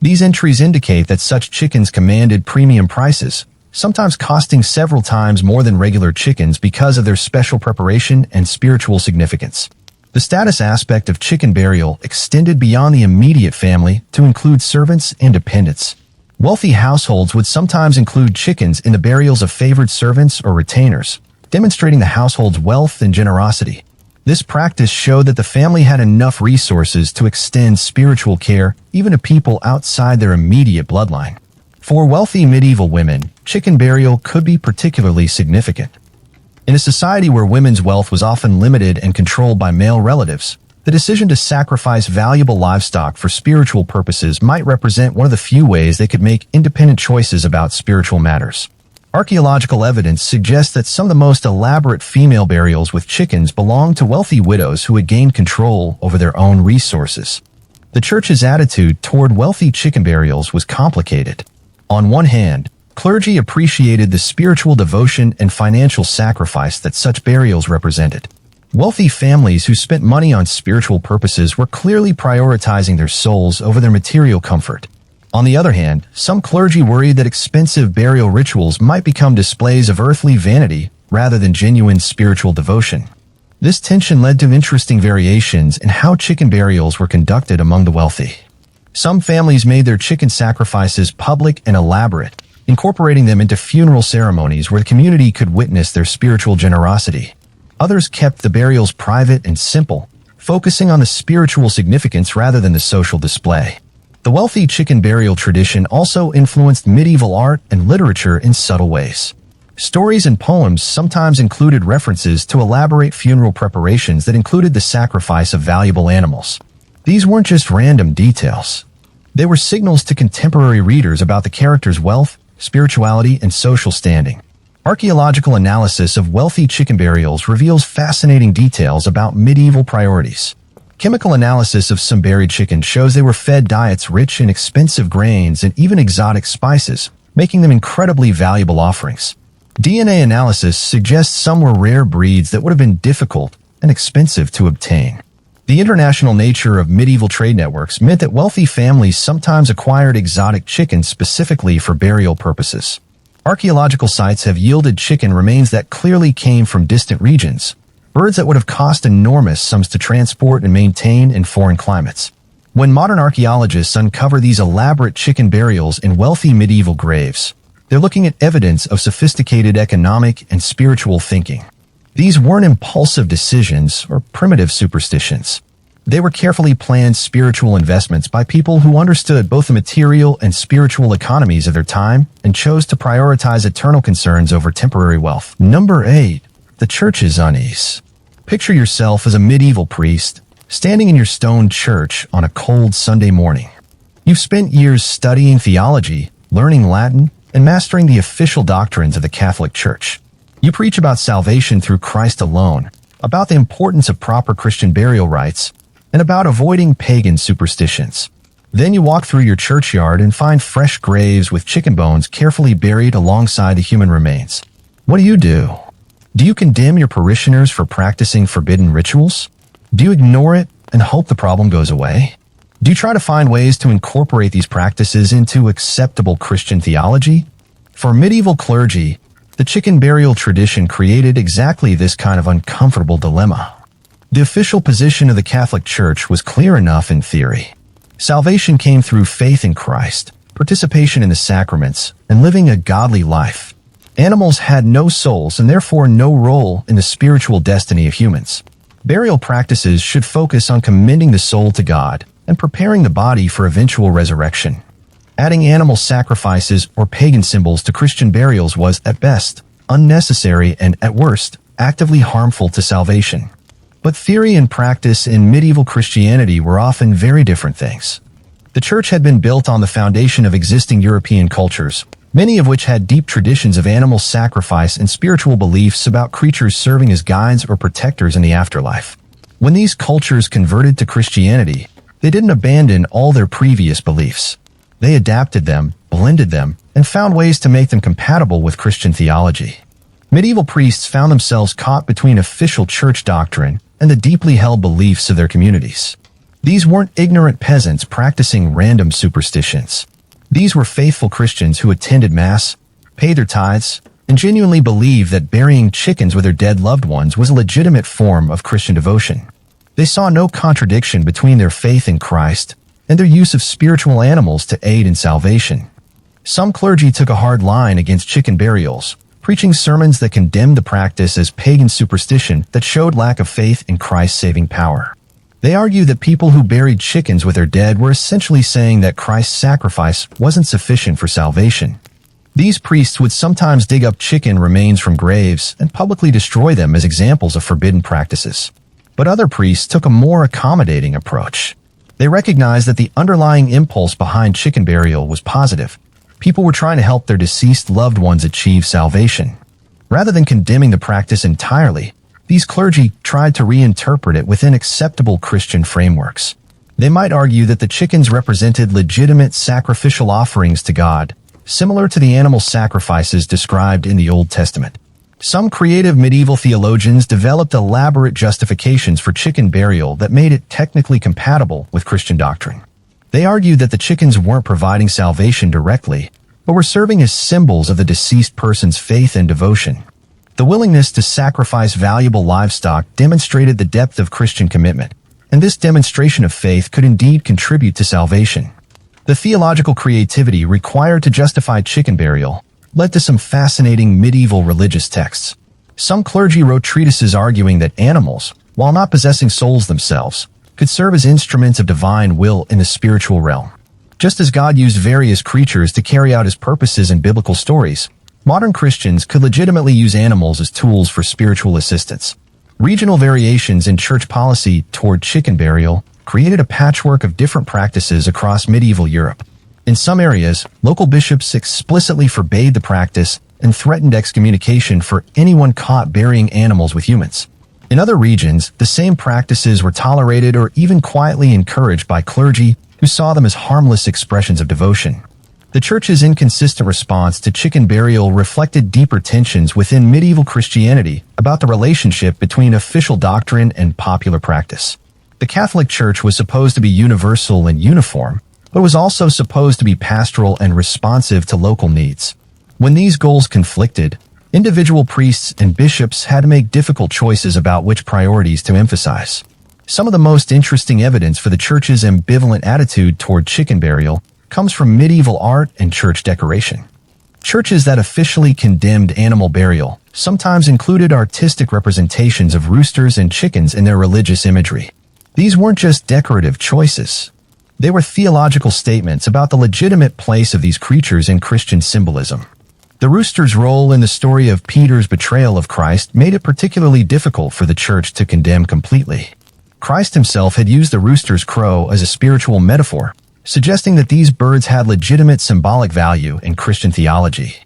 These entries indicate that such chickens commanded premium prices, sometimes costing several times more than regular chickens because of their special preparation and spiritual significance. The status aspect of chicken burial extended beyond the immediate family to include servants and dependents. Wealthy households would sometimes include chickens in the burials of favored servants or retainers, demonstrating the household's wealth and generosity. This practice showed that the family had enough resources to extend spiritual care even to people outside their immediate bloodline. For wealthy medieval women, chicken burial could be particularly significant. In a society where women's wealth was often limited and controlled by male relatives, the decision to sacrifice valuable livestock for spiritual purposes might represent one of the few ways they could make independent choices about spiritual matters. Archaeological evidence suggests that some of the most elaborate female burials with chickens belonged to wealthy widows who had gained control over their own resources. The church's attitude toward wealthy chicken burials was complicated. On one hand, clergy appreciated the spiritual devotion and financial sacrifice that such burials represented. Wealthy families who spent money on spiritual purposes were clearly prioritizing their souls over their material comfort. On the other hand, some clergy worried that expensive burial rituals might become displays of earthly vanity rather than genuine spiritual devotion. This tension led to interesting variations in how chicken burials were conducted among the wealthy. Some families made their chicken sacrifices public and elaborate, incorporating them into funeral ceremonies where the community could witness their spiritual generosity. Others kept the burials private and simple, focusing on the spiritual significance rather than the social display. The wealthy chicken burial tradition also influenced medieval art and literature in subtle ways. Stories and poems sometimes included references to elaborate funeral preparations that included the sacrifice of valuable animals. These weren't just random details. They were signals to contemporary readers about the character's wealth, spirituality, and social standing. Archaeological analysis of wealthy chicken burials reveals fascinating details about medieval priorities. Chemical analysis of some buried chickens shows they were fed diets rich in expensive grains and even exotic spices, making them incredibly valuable offerings. DNA analysis suggests some were rare breeds that would have been difficult and expensive to obtain. The international nature of medieval trade networks meant that wealthy families sometimes acquired exotic chickens specifically for burial purposes. Archaeological sites have yielded chicken remains that clearly came from distant regions, birds that would have cost enormous sums to transport and maintain in foreign climates. When modern archaeologists uncover these elaborate chicken burials in wealthy medieval graves, they're looking at evidence of sophisticated economic and spiritual thinking. These weren't impulsive decisions or primitive superstitions. They were carefully planned spiritual investments by people who understood both the material and spiritual economies of their time and chose to prioritize eternal concerns over temporary wealth. Number 8. The church's unease. Picture yourself as a medieval priest standing in your stone church on a cold Sunday morning. You've spent years studying theology, learning Latin, and mastering the official doctrines of the Catholic Church. You preach about salvation through Christ alone, about the importance of proper Christian burial rites, and about avoiding pagan superstitions. Then you walk through your churchyard and find fresh graves with chicken bones carefully buried alongside the human remains. What do? Do you condemn your parishioners for practicing forbidden rituals? Do you ignore it and hope the problem goes away? Do you try to find ways to incorporate these practices into acceptable Christian theology? For medieval clergy, the chicken burial tradition created exactly this kind of uncomfortable dilemma. The official position of the Catholic Church was clear enough in theory. Salvation came through faith in Christ, participation in the sacraments, and living a godly life. Animals had no souls and therefore no role in the spiritual destiny of humans. Burial practices should focus on commending the soul to God and preparing the body for eventual resurrection. Adding animal sacrifices or pagan symbols to Christian burials was, at best, unnecessary and, at worst, actively harmful to salvation. But theory and practice in medieval Christianity were often very different things. The Church had been built on the foundation of existing European cultures, many of which had deep traditions of animal sacrifice and spiritual beliefs about creatures serving as guides or protectors in the afterlife. When these cultures converted to Christianity, they didn't abandon all their previous beliefs. They adapted them, blended them, and found ways to make them compatible with Christian theology. Medieval priests found themselves caught between official church doctrine and the deeply held beliefs of their communities. These weren't ignorant peasants practicing random superstitions. These were faithful Christians who attended Mass, paid their tithes, and genuinely believed that burying chickens with their dead loved ones was a legitimate form of Christian devotion. They saw no contradiction between their faith in Christ and their use of spiritual animals to aid in salvation. Some clergy took a hard line against chicken burials, preaching sermons that condemned the practice as pagan superstition that showed lack of faith in Christ's saving power. They argued that people who buried chickens with their dead were essentially saying that Christ's sacrifice wasn't sufficient for salvation. These priests would sometimes dig up chicken remains from graves and publicly destroy them as examples of forbidden practices. But other priests took a more accommodating approach. They recognized that the underlying impulse behind chicken burial was positive. People were trying to help their deceased loved ones achieve salvation. Rather than condemning the practice entirely, these clergy tried to reinterpret it within acceptable Christian frameworks. They might argue that the chickens represented legitimate sacrificial offerings to God, similar to the animal sacrifices described in the Old Testament. Some creative medieval theologians developed elaborate justifications for chicken burial that made it technically compatible with Christian doctrine. They argued that the chickens weren't providing salvation directly, but were serving as symbols of the deceased person's faith and devotion. The willingness to sacrifice valuable livestock demonstrated the depth of Christian commitment, and this demonstration of faith could indeed contribute to salvation. The theological creativity required to justify chicken burial led to some fascinating medieval religious texts. Some clergy wrote treatises arguing that animals, while not possessing souls themselves, could serve as instruments of divine will in the spiritual realm. Just as God used various creatures to carry out his purposes in biblical stories, modern Christians could legitimately use animals as tools for spiritual assistance. Regional variations in church policy toward chicken burial created a patchwork of different practices across medieval Europe. In some areas, local bishops explicitly forbade the practice and threatened excommunication for anyone caught burying animals with humans. In other regions, the same practices were tolerated or even quietly encouraged by clergy who saw them as harmless expressions of devotion. The Church's inconsistent response to chicken burial reflected deeper tensions within medieval Christianity about the relationship between official doctrine and popular practice. The The Catholic Church was supposed to be universal and uniform, but was also supposed to be pastoral and responsive to local needs. When these goals conflicted, individual priests and bishops had to make difficult choices about which priorities to emphasize. Some of the most interesting evidence for the Church's ambivalent attitude toward chicken burial comes from medieval art and church decoration. Churches that officially condemned animal burial sometimes included artistic representations of roosters and chickens in their religious imagery. These weren't just decorative choices. They were theological statements about the legitimate place of these creatures in Christian symbolism. The rooster's role in the story of Peter's betrayal of Christ made it particularly difficult for the Church to condemn completely. Christ himself had used the rooster's crow as a spiritual metaphor, suggesting that these birds had legitimate symbolic value in Christian theology.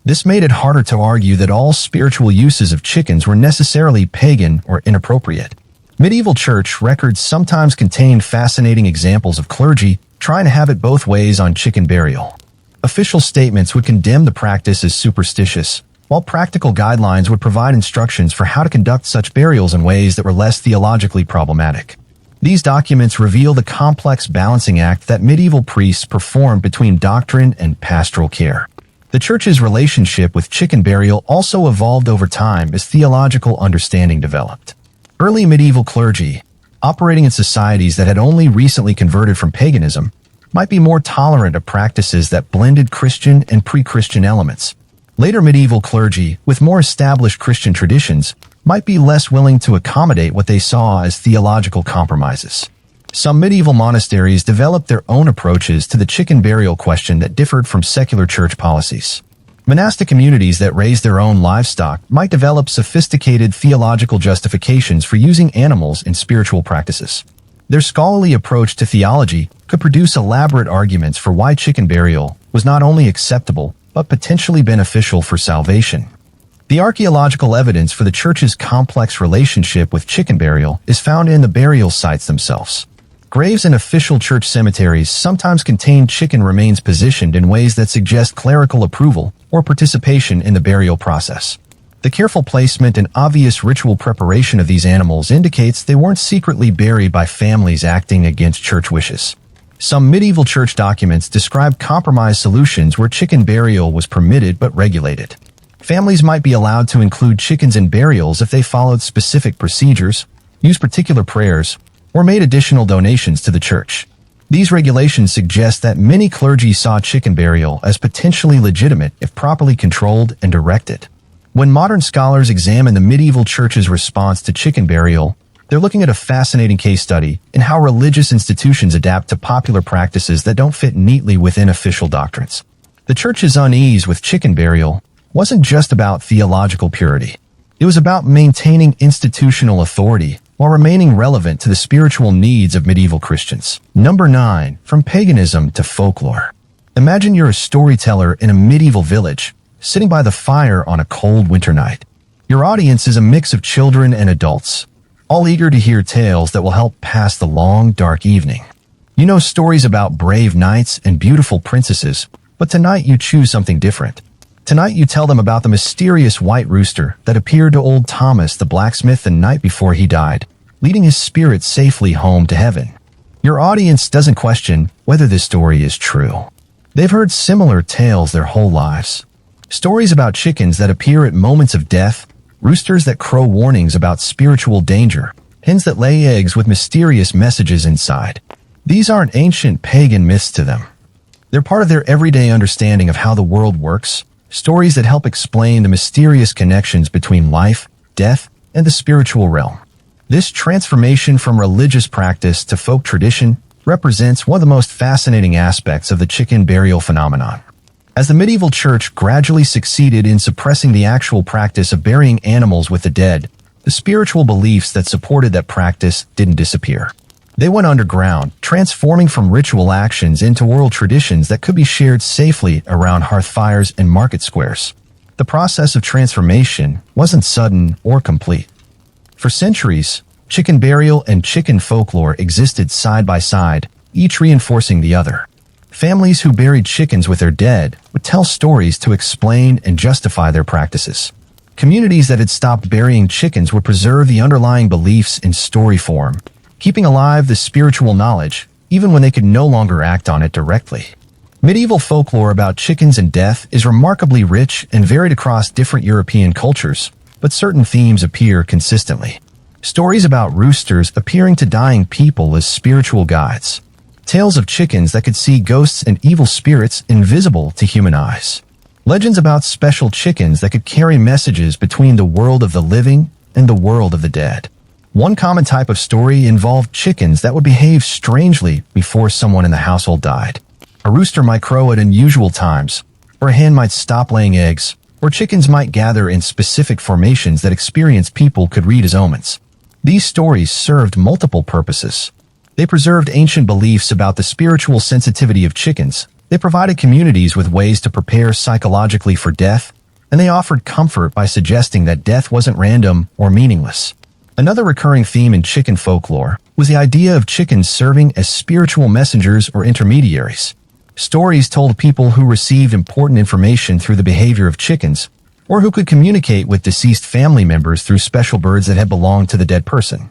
This made it harder to argue that all spiritual uses of chickens were necessarily pagan or inappropriate. Medieval church records sometimes contained fascinating examples of clergy trying to have it both ways on chicken burial. Official statements would condemn the practice as superstitious, while practical guidelines would provide instructions for how to conduct such burials in ways that were less theologically problematic. These documents reveal the complex balancing act that medieval priests performed between doctrine and pastoral care. The Church's relationship with chicken burial also evolved over time as theological understanding developed. Early medieval clergy, operating in societies that had only recently converted from paganism, might be more tolerant of practices that blended Christian and pre-Christian elements. Later medieval clergy, with more established Christian traditions, might be less willing to accommodate what they saw as theological compromises. Some medieval monasteries developed their own approaches to the chicken burial question that differed from secular church policies. Monastic communities that raised their own livestock might develop sophisticated theological justifications for using animals in spiritual practices. Their scholarly approach to theology could produce elaborate arguments for why chicken burial was not only acceptable, but potentially beneficial for salvation. The archaeological evidence for the Church's complex relationship with chicken burial is found in the burial sites themselves. Graves in official church cemeteries sometimes contain chicken remains positioned in ways that suggest clerical approval or participation in the burial process. The careful placement and obvious ritual preparation of these animals indicates they weren't secretly buried by families acting against church wishes. Some medieval church documents describe compromise solutions where chicken burial was permitted but regulated. Families might be allowed to include chickens in burials if they followed specific procedures, used particular prayers, or made additional donations to the church. These regulations suggest that many clergy saw chicken burial as potentially legitimate if properly controlled and directed. When modern scholars examine the medieval church's response to chicken burial, they're looking at a fascinating case study in how religious institutions adapt to popular practices that don't fit neatly within official doctrines. The church's unease with chicken burial wasn't just about theological purity. It was about maintaining institutional authority while remaining relevant to the spiritual needs of medieval Christians. Number 9. From paganism to folklore. Imagine you're a storyteller in a medieval village, sitting by the fire on a cold winter night. Your audience is a mix of children and adults, all eager to hear tales that will help pass the long, dark evening. You know stories about brave knights and beautiful princesses, but tonight you choose something different. Tonight you tell them about the mysterious white rooster that appeared to old Thomas the blacksmith the night before he died, leading his spirit safely home to heaven. Your audience doesn't question whether this story is true. They've heard similar tales their whole lives. Stories about chickens that appear at moments of death, roosters that crow warnings about spiritual danger, hens that lay eggs with mysterious messages inside. These aren't ancient pagan myths to them. They're part of their everyday understanding of how the world works, stories that help explain the mysterious connections between life, death, and the spiritual realm. This transformation from religious practice to folk tradition represents one of the most fascinating aspects of the chicken burial phenomenon. As the medieval church gradually succeeded in suppressing the actual practice of burying animals with the dead, the spiritual beliefs that supported that practice didn't disappear. They went underground, transforming from ritual actions into oral traditions that could be shared safely around hearth fires and market squares. The process of transformation wasn't sudden or complete. For centuries, chicken burial and chicken folklore existed side by side, each reinforcing the other. Families who buried chickens with their dead would tell stories to explain and justify their practices. Communities that had stopped burying chickens would preserve the underlying beliefs in story form, keeping alive the spiritual knowledge even when they could no longer act on it directly. Medieval folklore about chickens and death is remarkably rich and varied across different European cultures, but certain themes appear consistently. Stories about roosters appearing to dying people as spiritual guides. Tales of chickens that could see ghosts and evil spirits invisible to human eyes. Legends about special chickens that could carry messages between the world of the living and the world of the dead. One common type of story involved chickens that would behave strangely before someone in the household died. A rooster might crow at unusual times, or a hen might stop laying eggs, or chickens might gather in specific formations that experienced people could read as omens. These stories served multiple purposes. They preserved ancient beliefs about the spiritual sensitivity of chickens, they provided communities with ways to prepare psychologically for death, and they offered comfort by suggesting that death wasn't random or meaningless. Another recurring theme in chicken folklore was the idea of chickens serving as spiritual messengers or intermediaries. Stories told people who received important information through the behavior of chickens, or who could communicate with deceased family members through special birds that had belonged to the dead person.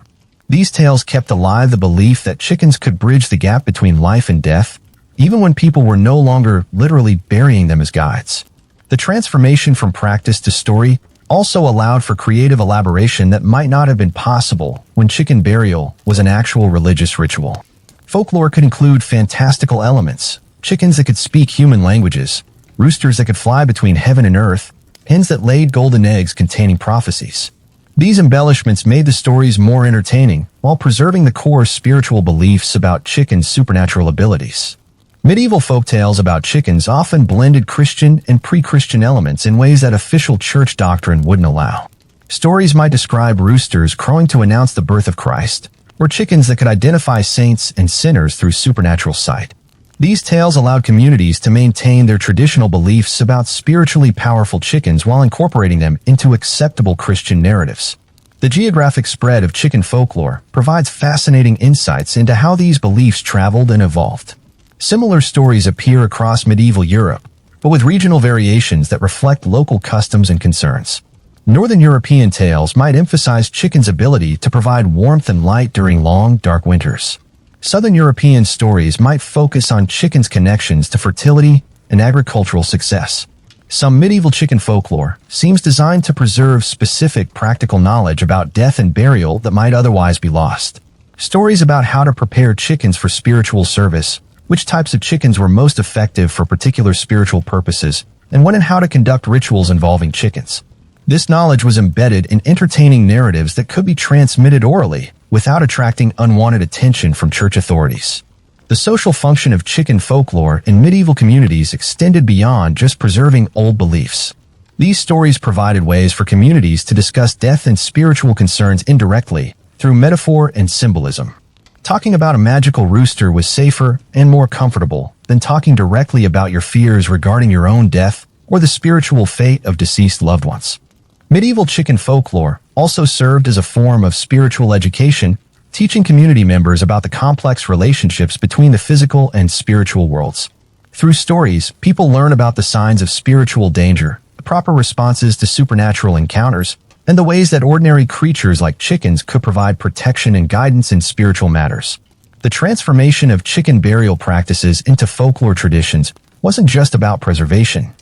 These tales kept alive the belief that chickens could bridge the gap between life and death, even when people were no longer literally burying them as guides. The transformation from practice to story also allowed for creative elaboration that might not have been possible when chicken burial was an actual religious ritual. Folklore could include fantastical elements, chickens that could speak human languages, roosters that could fly between heaven and earth, hens that laid golden eggs containing prophecies. These embellishments made the stories more entertaining while preserving the core spiritual beliefs about chickens' supernatural abilities. Medieval folktales about chickens often blended Christian and pre-Christian elements in ways that official church doctrine wouldn't allow. Stories might describe roosters crowing to announce the birth of Christ, or chickens that could identify saints and sinners through supernatural sight. These tales allowed communities to maintain their traditional beliefs about spiritually powerful chickens while incorporating them into acceptable Christian narratives. The geographic spread of chicken folklore provides fascinating insights into how these beliefs traveled and evolved. Similar stories appear across medieval Europe, but with regional variations that reflect local customs and concerns. Northern European tales might emphasize chickens' ability to provide warmth and light during long, dark winters. Southern European stories might focus on chickens' connections to fertility and agricultural success. Some medieval chicken folklore seems designed to preserve specific practical knowledge about death and burial that might otherwise be lost. Stories about how to prepare chickens for spiritual service, which types of chickens were most effective for particular spiritual purposes, and when and how to conduct rituals involving chickens. This knowledge was embedded in entertaining narratives that could be transmitted orally without attracting unwanted attention from church authorities. The social function of chicken folklore in medieval communities extended beyond just preserving old beliefs. These stories provided ways for communities to discuss death and spiritual concerns indirectly through metaphor and symbolism. Talking about a magical rooster was safer and more comfortable than talking directly about your fears regarding your own death or the spiritual fate of deceased loved ones. Medieval chicken folklore also served as a form of spiritual education, teaching community members about the complex relationships between the physical and spiritual worlds. Through stories, people learn about the signs of spiritual danger, the proper responses to supernatural encounters, and the ways that ordinary creatures like chickens could provide protection and guidance in spiritual matters. The transformation of chicken burial practices into folklore traditions wasn't just about preservation.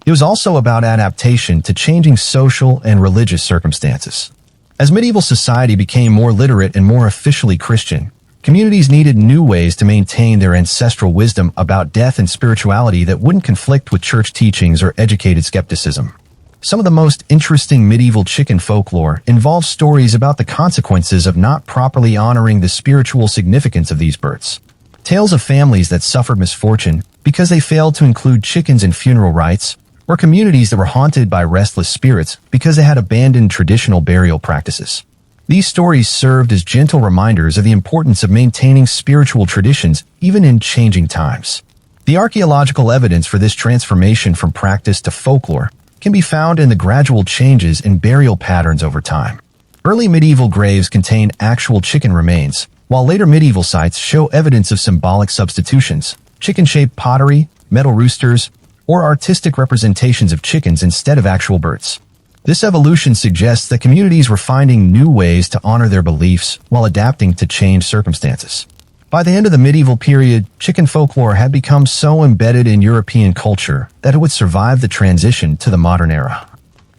It was also about adaptation to changing social and religious circumstances. As medieval society became more literate and more officially Christian, communities needed new ways to maintain their ancestral wisdom about death and spirituality that wouldn't conflict with church teachings or educated skepticism. Some of the most interesting medieval chicken folklore involves stories about the consequences of not properly honoring the spiritual significance of these birds. Tales of families that suffered misfortune because they failed to include chickens in funeral rites, or communities that were haunted by restless spirits because they had abandoned traditional burial practices. These stories served as gentle reminders of the importance of maintaining spiritual traditions even in changing times. The archaeological evidence for this transformation from practice to folklore can be found in the gradual changes in burial patterns over time. Early medieval graves contain actual chicken remains, while later medieval sites show evidence of symbolic substitutions, chicken-shaped pottery, metal roosters, or artistic representations of chickens instead of actual birds. This evolution suggests that communities were finding new ways to honor their beliefs while adapting to changed circumstances. By the end of the medieval period, chicken folklore had become so embedded in European culture that it would survive the transition to the modern era.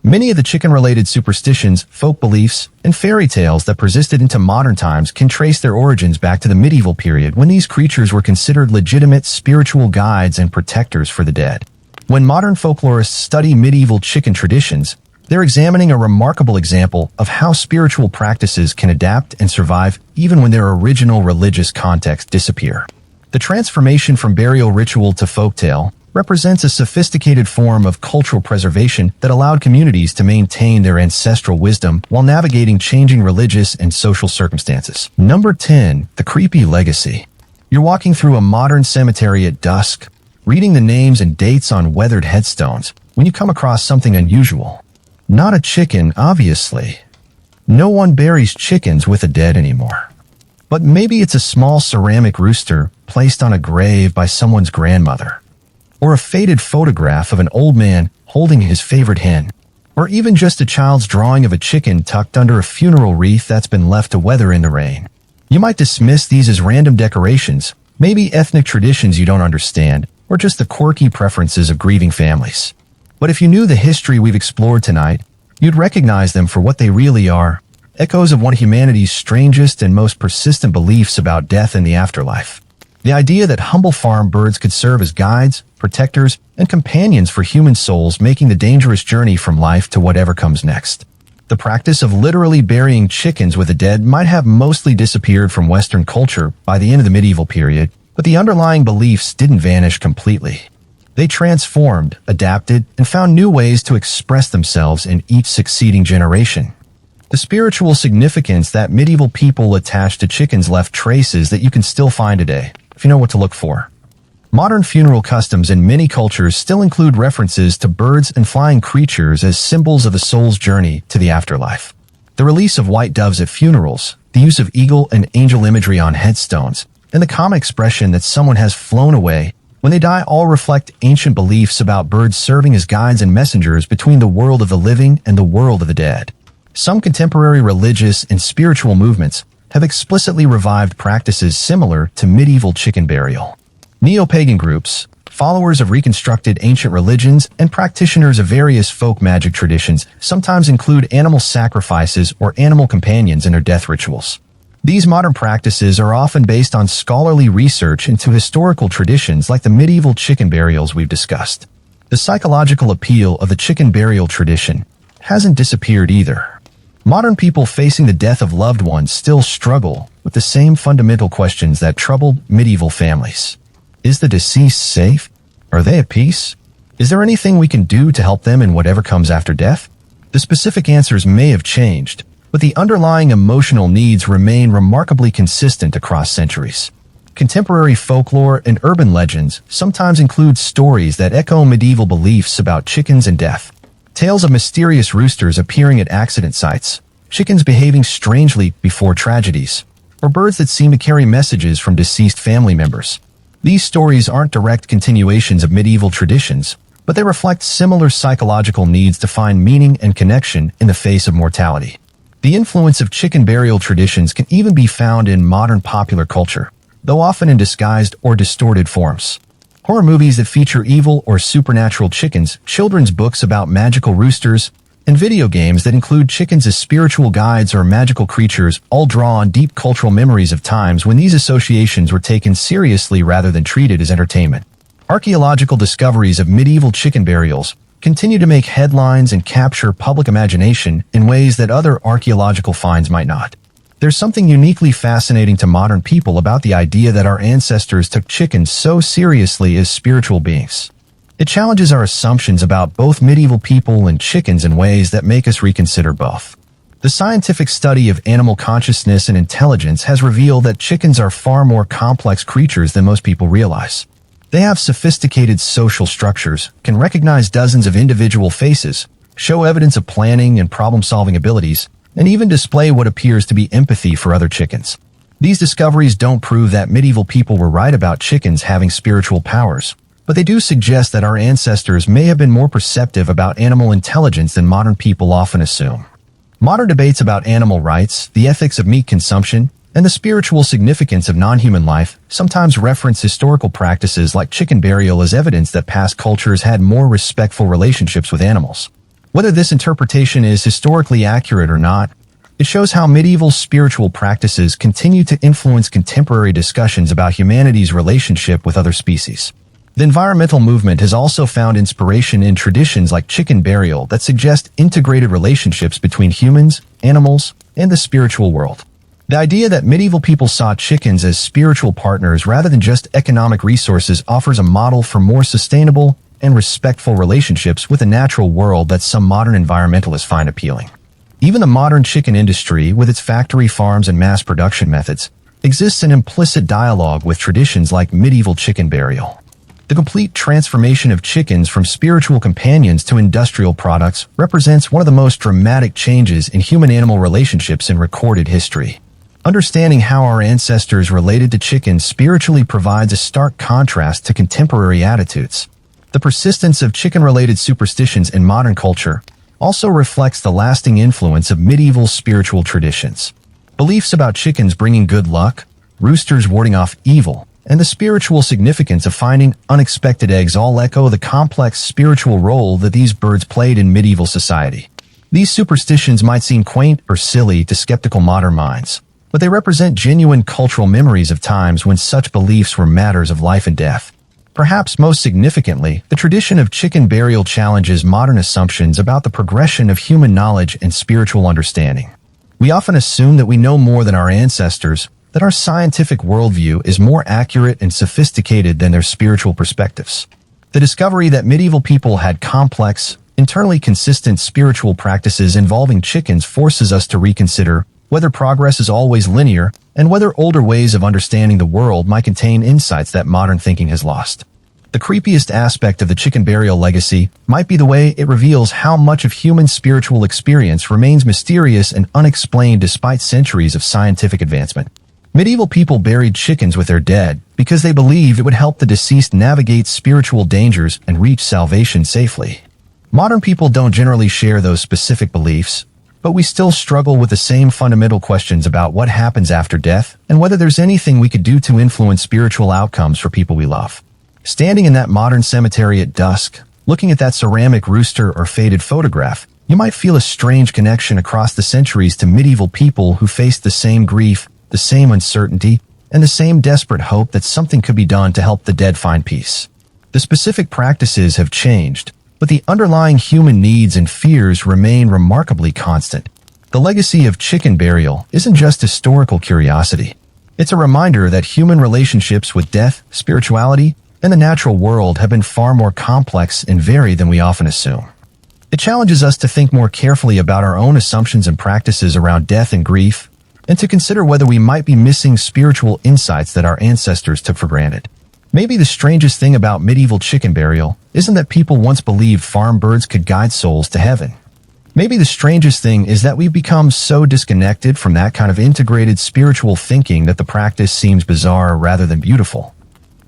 Many of the chicken-related superstitions, folk beliefs, and fairy tales that persisted into modern times can trace their origins back to the medieval period when these creatures were considered legitimate spiritual guides and protectors for the dead. When modern folklorists study medieval chicken traditions, they're examining a remarkable example of how spiritual practices can adapt and survive even when their original religious context disappear. The transformation from burial ritual to folktale represents a sophisticated form of cultural preservation that allowed communities to maintain their ancestral wisdom while navigating changing religious and social circumstances. Number 10. The creepy legacy. You're walking through a modern cemetery at dusk, reading the names and dates on weathered headstones, when you come across something unusual. Not a chicken, obviously. No one buries chickens with the dead anymore. But maybe it's a small ceramic rooster placed on a grave by someone's grandmother. Or a faded photograph of an old man holding his favorite hen. Or even just a child's drawing of a chicken tucked under a funeral wreath that's been left to weather in the rain. You might dismiss these as random decorations, maybe ethnic traditions you don't understand, or just the quirky preferences of grieving families. But if you knew the history we've explored tonight, you'd recognize them for what they really are, echoes of one of humanity's strangest and most persistent beliefs about death and the afterlife. The idea that humble farm birds could serve as guides, protectors, and companions for human souls making the dangerous journey from life to whatever comes next. The practice of literally burying chickens with the dead might have mostly disappeared from Western culture by the end of the medieval period, but the underlying beliefs didn't vanish completely. They transformed, adapted, and found new ways to express themselves in each succeeding generation. The spiritual significance that medieval people attached to chickens left traces that you can still find today, if you know what to look for. Modern funeral customs in many cultures still include references to birds and flying creatures as symbols of a soul's journey to the afterlife. The release of white doves at funerals, the use of eagle and angel imagery on headstones, and the common expression that someone has flown away when they die all reflect ancient beliefs about birds serving as guides and messengers between the world of the living and the world of the dead. Some contemporary religious and spiritual movements have explicitly revived practices similar to medieval chicken burial. Neo-pagan groups, followers of reconstructed ancient religions, and practitioners of various folk magic traditions sometimes include animal sacrifices or animal companions in their death rituals. These modern practices are often based on scholarly research into historical traditions like the medieval chicken burials we've discussed. The psychological appeal of the chicken burial tradition hasn't disappeared either. Modern people facing the death of loved ones still struggle with the same fundamental questions that troubled medieval families. Is the deceased safe? Are they at peace? Is there anything we can do to help them in whatever comes after death? The specific answers may have changed, but the underlying emotional needs remain remarkably consistent across centuries. Contemporary folklore and urban legends sometimes include stories that echo medieval beliefs about chickens and death. Tales of mysterious roosters appearing at accident sites, chickens behaving strangely before tragedies, or birds that seem to carry messages from deceased family members. These stories aren't direct continuations of medieval traditions, but they reflect similar psychological needs to find meaning and connection in the face of mortality. The influence of chicken burial traditions can even be found in modern popular culture, though often in disguised or distorted forms. Horror movies that feature evil or supernatural chickens, children's books about magical roosters, and video games that include chickens as spiritual guides or magical creatures all draw on deep cultural memories of times when these associations were taken seriously rather than treated as entertainment. Archaeological discoveries of medieval chicken burials continue to make headlines and capture public imagination in ways that other archaeological finds might not. There's something uniquely fascinating to modern people about the idea that our ancestors took chickens so seriously as spiritual beings. It challenges our assumptions about both medieval people and chickens in ways that make us reconsider both. The scientific study of animal consciousness and intelligence has revealed that chickens are far more complex creatures than most people realize. They have sophisticated social structures, can recognize dozens of individual faces, show evidence of planning and problem-solving abilities, and even display what appears to be empathy for other chickens. These discoveries don't prove that medieval people were right about chickens having spiritual powers, but they do suggest that our ancestors may have been more perceptive about animal intelligence than modern people often assume. Modern debates about animal rights, the ethics of meat consumption, and the spiritual significance of non-human life sometimes reference historical practices like chicken burial as evidence that past cultures had more respectful relationships with animals. Whether this interpretation is historically accurate or not, it shows how medieval spiritual practices continue to influence contemporary discussions about humanity's relationship with other species. The environmental movement has also found inspiration in traditions like chicken burial that suggest integrated relationships between humans, animals, and the spiritual world. The idea that medieval people saw chickens as spiritual partners rather than just economic resources offers a model for more sustainable and respectful relationships with the natural world that some modern environmentalists find appealing. Even the modern chicken industry, with its factory farms and mass production methods, exists in implicit dialogue with traditions like medieval chicken burial. The complete transformation of chickens from spiritual companions to industrial products represents one of the most dramatic changes in human-animal relationships in recorded history. Understanding how our ancestors related to chickens spiritually provides a stark contrast to contemporary attitudes. The persistence of chicken-related superstitions in modern culture also reflects the lasting influence of medieval spiritual traditions. Beliefs about chickens bringing good luck, roosters warding off evil, and the spiritual significance of finding unexpected eggs all echo the complex spiritual role that these birds played in medieval society. These superstitions might seem quaint or silly to skeptical modern minds, but they represent genuine cultural memories of times when such beliefs were matters of life and death. Perhaps most significantly, the tradition of chicken burial challenges modern assumptions about the progression of human knowledge and spiritual understanding. We often assume that we know more than our ancestors, that our scientific worldview is more accurate and sophisticated than their spiritual perspectives. The discovery that medieval people had complex, internally consistent spiritual practices involving chickens forces us to reconsider whether progress is always linear and whether older ways of understanding the world might contain insights that modern thinking has lost. The creepiest aspect of the chicken burial legacy might be the way it reveals how much of human spiritual experience remains mysterious and unexplained despite centuries of scientific advancement. Medieval people buried chickens with their dead because they believed it would help the deceased navigate spiritual dangers and reach salvation safely. Modern people don't generally share those specific beliefs, but we still struggle with the same fundamental questions about what happens after death and whether there's anything we could do to influence spiritual outcomes for people we love. Standing in that modern cemetery at dusk, looking at that ceramic rooster or faded photograph, you might feel a strange connection across the centuries to medieval people who faced the same grief, the same uncertainty, and the same desperate hope that something could be done to help the dead find peace. The specific practices have changed, but the underlying human needs and fears remain remarkably constant. The legacy of chicken burial isn't just historical curiosity. It's a reminder that human relationships with death, spirituality, and the natural world have been far more complex and varied than we often assume. It challenges us to think more carefully about our own assumptions and practices around death and grief, and to consider whether we might be missing spiritual insights that our ancestors took for granted. Maybe the strangest thing about medieval chicken burial isn't that people once believed farm birds could guide souls to heaven. Maybe the strangest thing is that we've become so disconnected from that kind of integrated spiritual thinking that the practice seems bizarre rather than beautiful.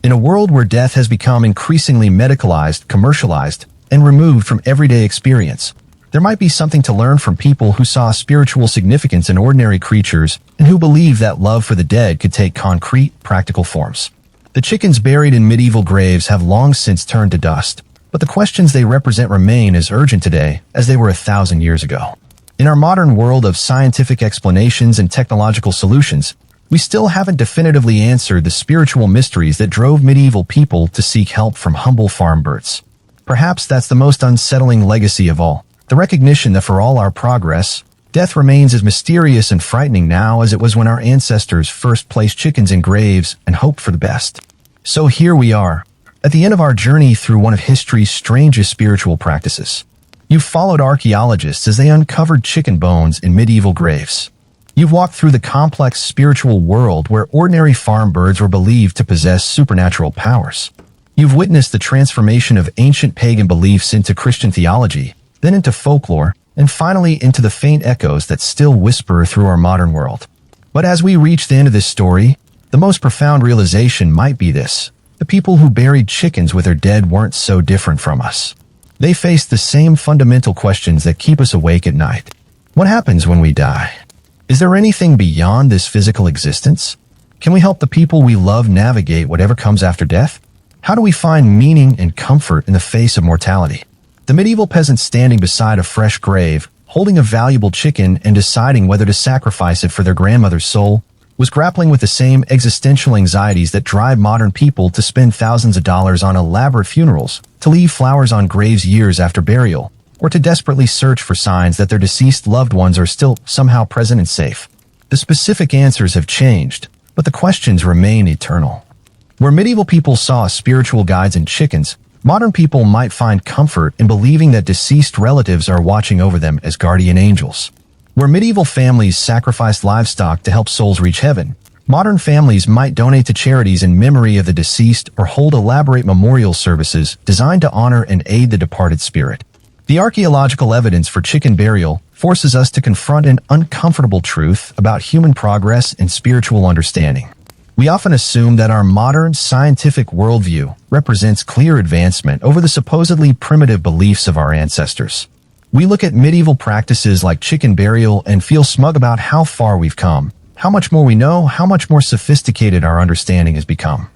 In a world where death has become increasingly medicalized, commercialized, and removed from everyday experience, there might be something to learn from people who saw spiritual significance in ordinary creatures and who believed that love for the dead could take concrete, practical forms. The chickens buried in medieval graves have long since turned to dust, but the questions they represent remain as urgent today as they were 1,000 years ago. In our modern world of scientific explanations and technological solutions, we still haven't definitively answered the spiritual mysteries that drove medieval people to seek help from humble farm birds. Perhaps that's the most unsettling legacy of all, the recognition that for all our progress, death remains as mysterious and frightening now as it was when our ancestors first placed chickens in graves and hoped for the best. So here we are, at the end of our journey through one of history's strangest spiritual practices. You've followed archaeologists as they uncovered chicken bones in medieval graves. You've walked through the complex spiritual world where ordinary farm birds were believed to possess supernatural powers. You've witnessed the transformation of ancient pagan beliefs into Christian theology, then into folklore, and finally into the faint echoes that still whisper through our modern world. But as we reach the end of this story, the most profound realization might be this: The people who buried chickens with their dead weren't so different from us. They faced the same fundamental questions that keep us awake at night. What happens when we die? Is there anything beyond this physical existence? Can we help the people we love navigate whatever comes after death? How do we find meaning and comfort in the face of mortality? The medieval peasant standing beside a fresh grave, holding a valuable chicken and deciding whether to sacrifice it for their grandmother's soul, was grappling with the same existential anxieties that drive modern people to spend thousands of dollars on elaborate funerals, to leave flowers on graves years after burial, or to desperately search for signs that their deceased loved ones are still somehow present and safe. The specific answers have changed, but the questions remain eternal. Where medieval people saw spiritual guides in chickens, modern people might find comfort in believing that deceased relatives are watching over them as guardian angels. Where medieval families sacrificed livestock to help souls reach heaven, modern families might donate to charities in memory of the deceased or hold elaborate memorial services designed to honor and aid the departed spirit. The archaeological evidence for chicken burial forces us to confront an uncomfortable truth about human progress and spiritual understanding. We often assume that our modern scientific worldview represents clear advancement over the supposedly primitive beliefs of our ancestors. We look at medieval practices like chicken burial and feel smug about how far we've come, how much more we know, how much more sophisticated our understanding has become.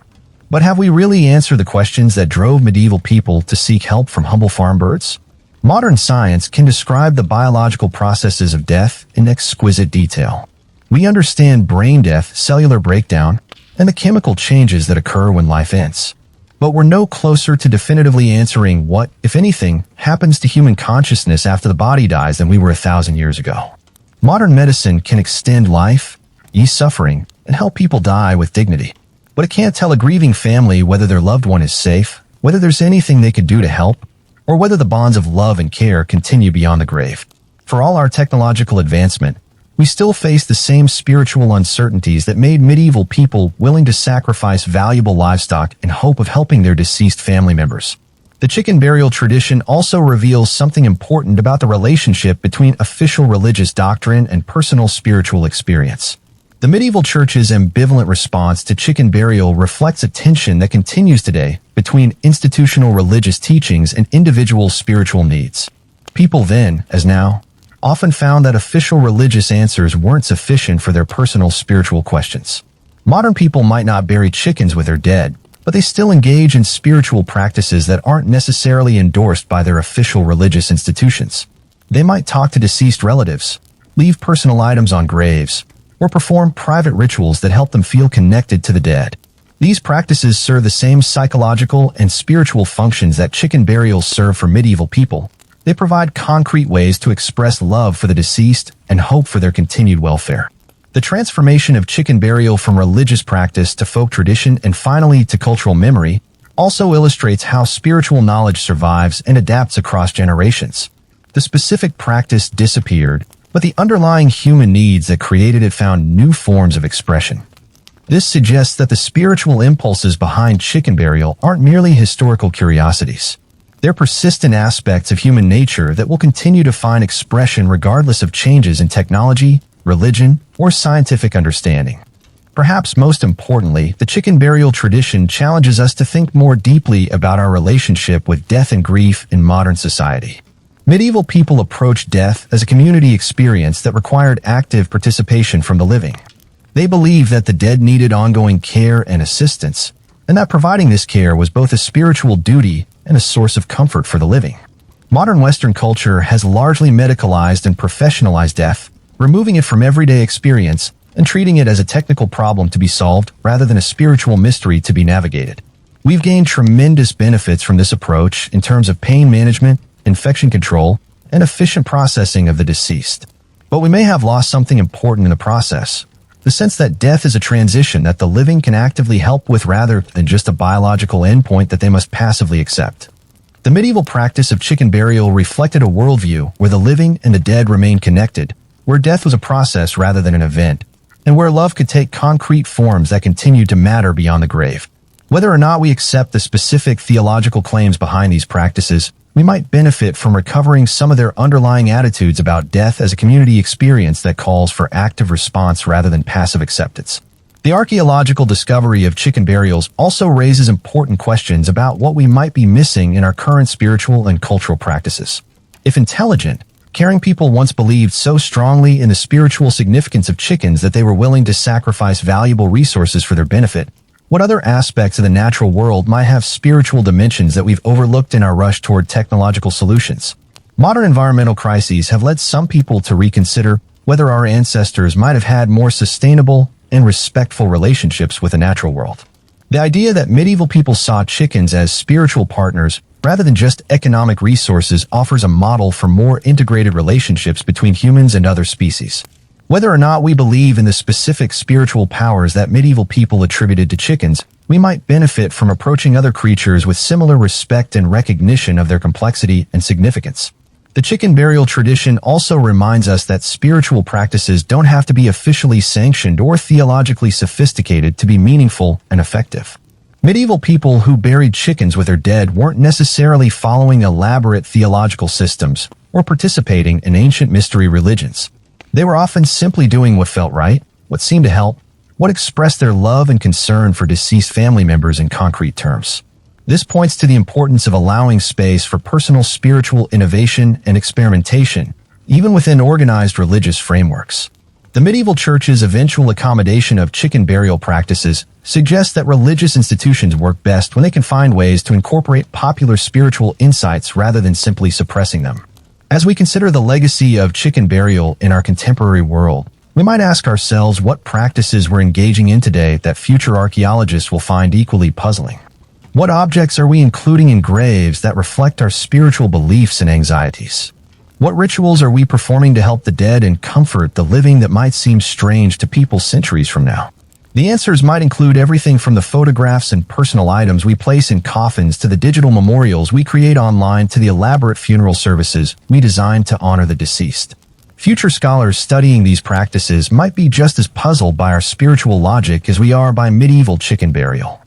But have we really answered the questions that drove medieval people to seek help from humble farm birds? Modern science can describe the biological processes of death in exquisite detail. We understand brain death, cellular breakdown, and the chemical changes that occur when life ends. But we're no closer to definitively answering what, if anything, happens to human consciousness after the body dies than we were 1,000 years ago. Modern medicine can extend life, ease suffering, and help people die with dignity. But it can't tell a grieving family whether their loved one is safe, whether there's anything they could do to help, or whether the bonds of love and care continue beyond the grave. For all our technological advancement, we still face the same spiritual uncertainties that made medieval people willing to sacrifice valuable livestock in hope of helping their deceased family members. The chicken burial tradition also reveals something important about the relationship between official religious doctrine and personal spiritual experience. The medieval church's ambivalent response to chicken burial reflects a tension that continues today between institutional religious teachings and individual spiritual needs. People then, as now, often found that official religious answers weren't sufficient for their personal spiritual questions. Modern people might not bury chickens with their dead, but they still engage in spiritual practices that aren't necessarily endorsed by their official religious institutions. They might talk to deceased relatives, leave personal items on graves, or perform private rituals that help them feel connected to the dead. These practices serve the same psychological and spiritual functions that chicken burials serve for medieval people. They provide concrete ways to express love for the deceased and hope for their continued welfare. The transformation of chicken burial from religious practice to folk tradition and finally to cultural memory also illustrates how spiritual knowledge survives and adapts across generations. The specific practice disappeared, but the underlying human needs that created it found new forms of expression. This suggests that the spiritual impulses behind chicken burial aren't merely historical curiosities. They're persistent aspects of human nature that will continue to find expression regardless of changes in technology, religion, or scientific understanding. Perhaps most importantly, the chicken burial tradition challenges us to think more deeply about our relationship with death and grief in modern society. Medieval people approached death as a community experience that required active participation from the living. They believed that the dead needed ongoing care and assistance, and that providing this care was both a spiritual duty and a source of comfort for the living. Modern Western culture has largely medicalized and professionalized death, removing it from everyday experience and treating it as a technical problem to be solved rather than a spiritual mystery to be navigated. We've gained tremendous benefits from this approach in terms of pain management, infection control, and efficient processing of the deceased. But we may have lost something important in the process. The sense that death is a transition that the living can actively help with rather than just a biological endpoint that they must passively accept. The medieval practice of chicken burial reflected a worldview where the living and the dead remained connected, where death was a process rather than an event, and where love could take concrete forms that continued to matter beyond the grave. Whether or not we accept the specific theological claims behind these practices, we might benefit from recovering some of their underlying attitudes about death as a community experience that calls for active response rather than passive acceptance. The archaeological discovery of chicken burials also raises important questions about what we might be missing in our current spiritual and cultural practices. If intelligent, caring people once believed so strongly in the spiritual significance of chickens that they were willing to sacrifice valuable resources for their benefit, what other aspects of the natural world might have spiritual dimensions that we've overlooked in our rush toward technological solutions? Modern environmental crises have led some people to reconsider whether our ancestors might have had more sustainable and respectful relationships with the natural world. The idea that medieval people saw chickens as spiritual partners rather than just economic resources offers a model for more integrated relationships between humans and other species. Whether or not we believe in the specific spiritual powers that medieval people attributed to chickens, we might benefit from approaching other creatures with similar respect and recognition of their complexity and significance. The chicken burial tradition also reminds us that spiritual practices don't have to be officially sanctioned or theologically sophisticated to be meaningful and effective. Medieval people who buried chickens with their dead weren't necessarily following elaborate theological systems or participating in ancient mystery religions. They were often simply doing what felt right, what seemed to help, what expressed their love and concern for deceased family members in concrete terms. This points to the importance of allowing space for personal spiritual innovation and experimentation, even within organized religious frameworks. The medieval church's eventual accommodation of chicken burial practices suggests that religious institutions work best when they can find ways to incorporate popular spiritual insights rather than simply suppressing them. As we consider the legacy of chicken burial in our contemporary world, we might ask ourselves what practices we're engaging in today that future archaeologists will find equally puzzling. What objects are we including in graves that reflect our spiritual beliefs and anxieties? What rituals are we performing to help the dead and comfort the living that might seem strange to people centuries from now? The answers might include everything from the photographs and personal items we place in coffins to the digital memorials we create online to the elaborate funeral services we design to honor the deceased. Future scholars studying these practices might be just as puzzled by our spiritual logic as we are by medieval chicken burial.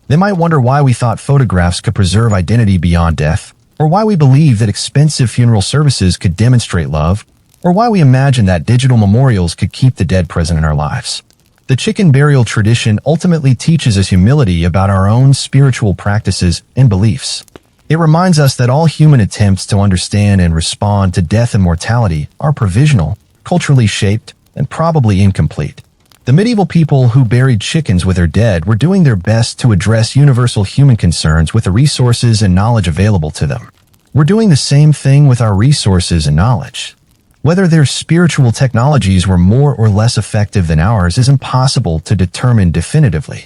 They might wonder why we thought photographs could preserve identity beyond death, or why we believed that expensive funeral services could demonstrate love, or why we imagined that digital memorials could keep the dead present in our lives. The chicken burial tradition ultimately teaches us humility about our own spiritual practices and beliefs. It reminds us that all human attempts to understand and respond to death and mortality are provisional, culturally shaped, and probably incomplete. The medieval people who buried chickens with their dead were doing their best to address universal human concerns with the resources and knowledge available to them. We're doing the same thing with our resources and knowledge. Whether their spiritual technologies were more or less effective than ours is impossible to determine definitively.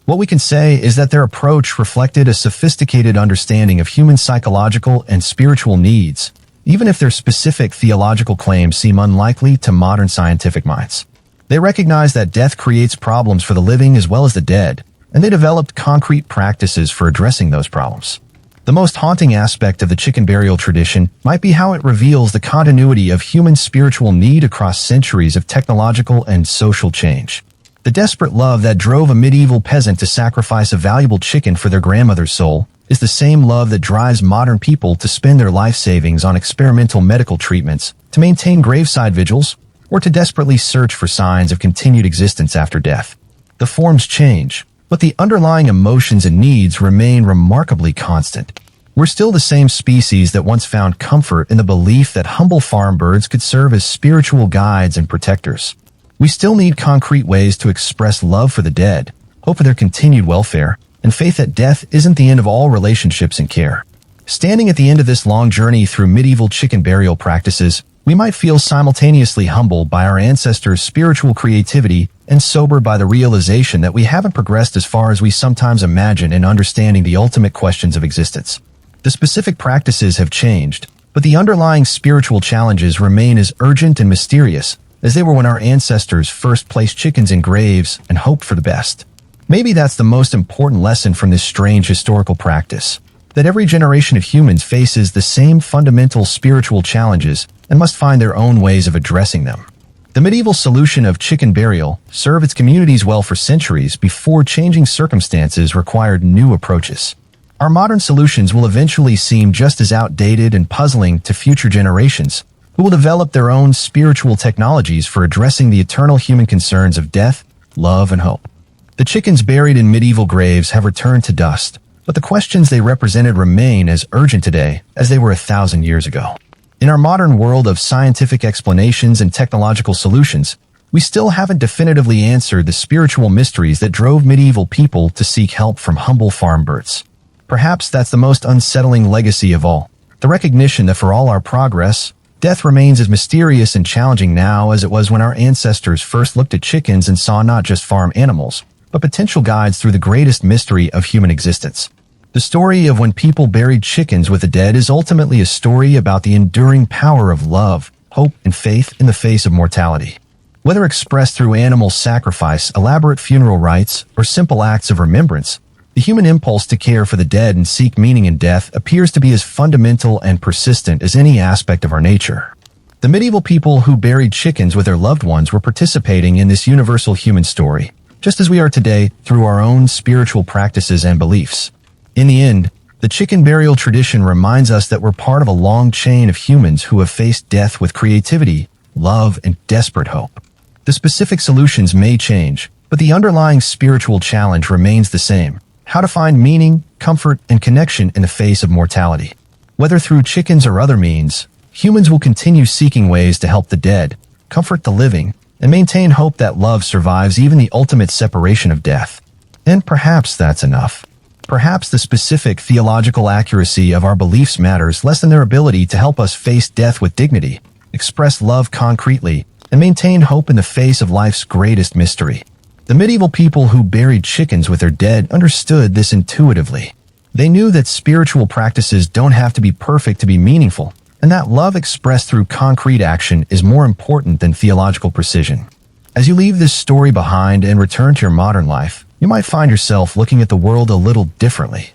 What we can say is that their approach reflected a sophisticated understanding of human psychological and spiritual needs, even if their specific theological claims seem unlikely to modern scientific minds. They recognized that death creates problems for the living as well as the dead, and they developed concrete practices for addressing those problems. The most haunting aspect of the chicken burial tradition might be how it reveals the continuity of human spiritual need across centuries of technological and social change. The desperate love that drove a medieval peasant to sacrifice a valuable chicken for their grandmother's soul is the same love that drives modern people to spend their life savings on experimental medical treatments, to maintain graveside vigils, or to desperately search for signs of continued existence after death. The forms change, but the underlying emotions and needs remain remarkably constant. We're still the same species that once found comfort in the belief that humble farm birds could serve as spiritual guides and protectors. We still need concrete ways to express love for the dead, hope for their continued welfare, and faith that death isn't the end of all relationships and care. Standing at the end of this long journey through medieval chicken burial practices, we might feel simultaneously humbled by our ancestors' spiritual creativity and sobered by the realization that we haven't progressed as far as we sometimes imagine in understanding the ultimate questions of existence. The specific practices have changed, but the underlying spiritual challenges remain as urgent and mysterious as they were when our ancestors first placed chickens in graves and hoped for the best. Maybe that's the most important lesson from this strange historical practice, that every generation of humans faces the same fundamental spiritual challenges and must find their own ways of addressing them. The medieval solution of chicken burial served its communities well for centuries before changing circumstances required new approaches. Our modern solutions will eventually seem just as outdated and puzzling to future generations, who will develop their own spiritual technologies for addressing the eternal human concerns of death, love, and hope. The chickens buried in medieval graves have returned to dust, but the questions they represented remain as urgent today as they were 1,000 years ago. In our modern world of scientific explanations and technological solutions, we still haven't definitively answered the spiritual mysteries that drove medieval people to seek help from humble farm birds. Perhaps that's the most unsettling legacy of all, the recognition that for all our progress, death remains as mysterious and challenging now as it was when our ancestors first looked at chickens and saw not just farm animals, but potential guides through the greatest mystery of human existence. The story of when people buried chickens with the dead is ultimately a story about the enduring power of love, hope, and faith in the face of mortality. Whether expressed through animal sacrifice, elaborate funeral rites, or simple acts of remembrance, the human impulse to care for the dead and seek meaning in death appears to be as fundamental and persistent as any aspect of our nature. The medieval people who buried chickens with their loved ones were participating in this universal human story, just as we are today through our own spiritual practices and beliefs. In the end, the chicken burial tradition reminds us that we're part of a long chain of humans who have faced death with creativity, love, and desperate hope. The specific solutions may change, but the underlying spiritual challenge remains the same: how to find meaning, comfort, and connection in the face of mortality. Whether through chickens or other means, humans will continue seeking ways to help the dead, comfort the living, and maintain hope that love survives even the ultimate separation of death. And perhaps that's enough. Perhaps the specific theological accuracy of our beliefs matters less than their ability to help us face death with dignity, express love concretely, and maintain hope in the face of life's greatest mystery. The medieval people who buried chickens with their dead understood this intuitively. They knew that spiritual practices don't have to be perfect to be meaningful, and that love expressed through concrete action is more important than theological precision. As you leave this story behind and return to your modern life, you might find yourself looking at the world a little differently.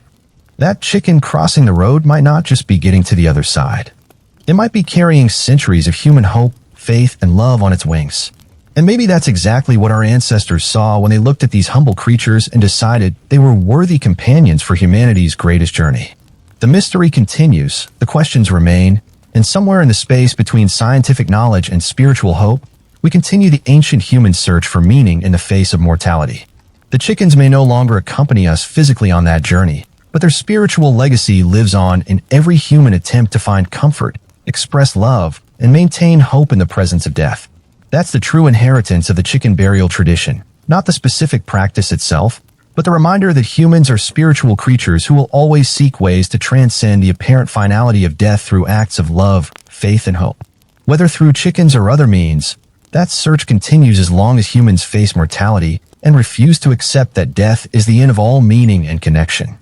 That chicken crossing the road might not just be getting to the other side. It might be carrying centuries of human hope, faith, and love on its wings. And maybe that's exactly what our ancestors saw when they looked at these humble creatures and decided they were worthy companions for humanity's greatest journey. The mystery continues, the questions remain, and somewhere in the space between scientific knowledge and spiritual hope, we continue the ancient human search for meaning in the face of mortality. The chickens may no longer accompany us physically on that journey, but their spiritual legacy lives on in every human attempt to find comfort, express love, and maintain hope in the presence of death. That's the true inheritance of the chicken burial tradition, not the specific practice itself, but the reminder that humans are spiritual creatures who will always seek ways to transcend the apparent finality of death through acts of love, faith, and hope. Whether through chickens or other means, that search continues as long as humans face mortality and refuse to accept that death is the end of all meaning and connection.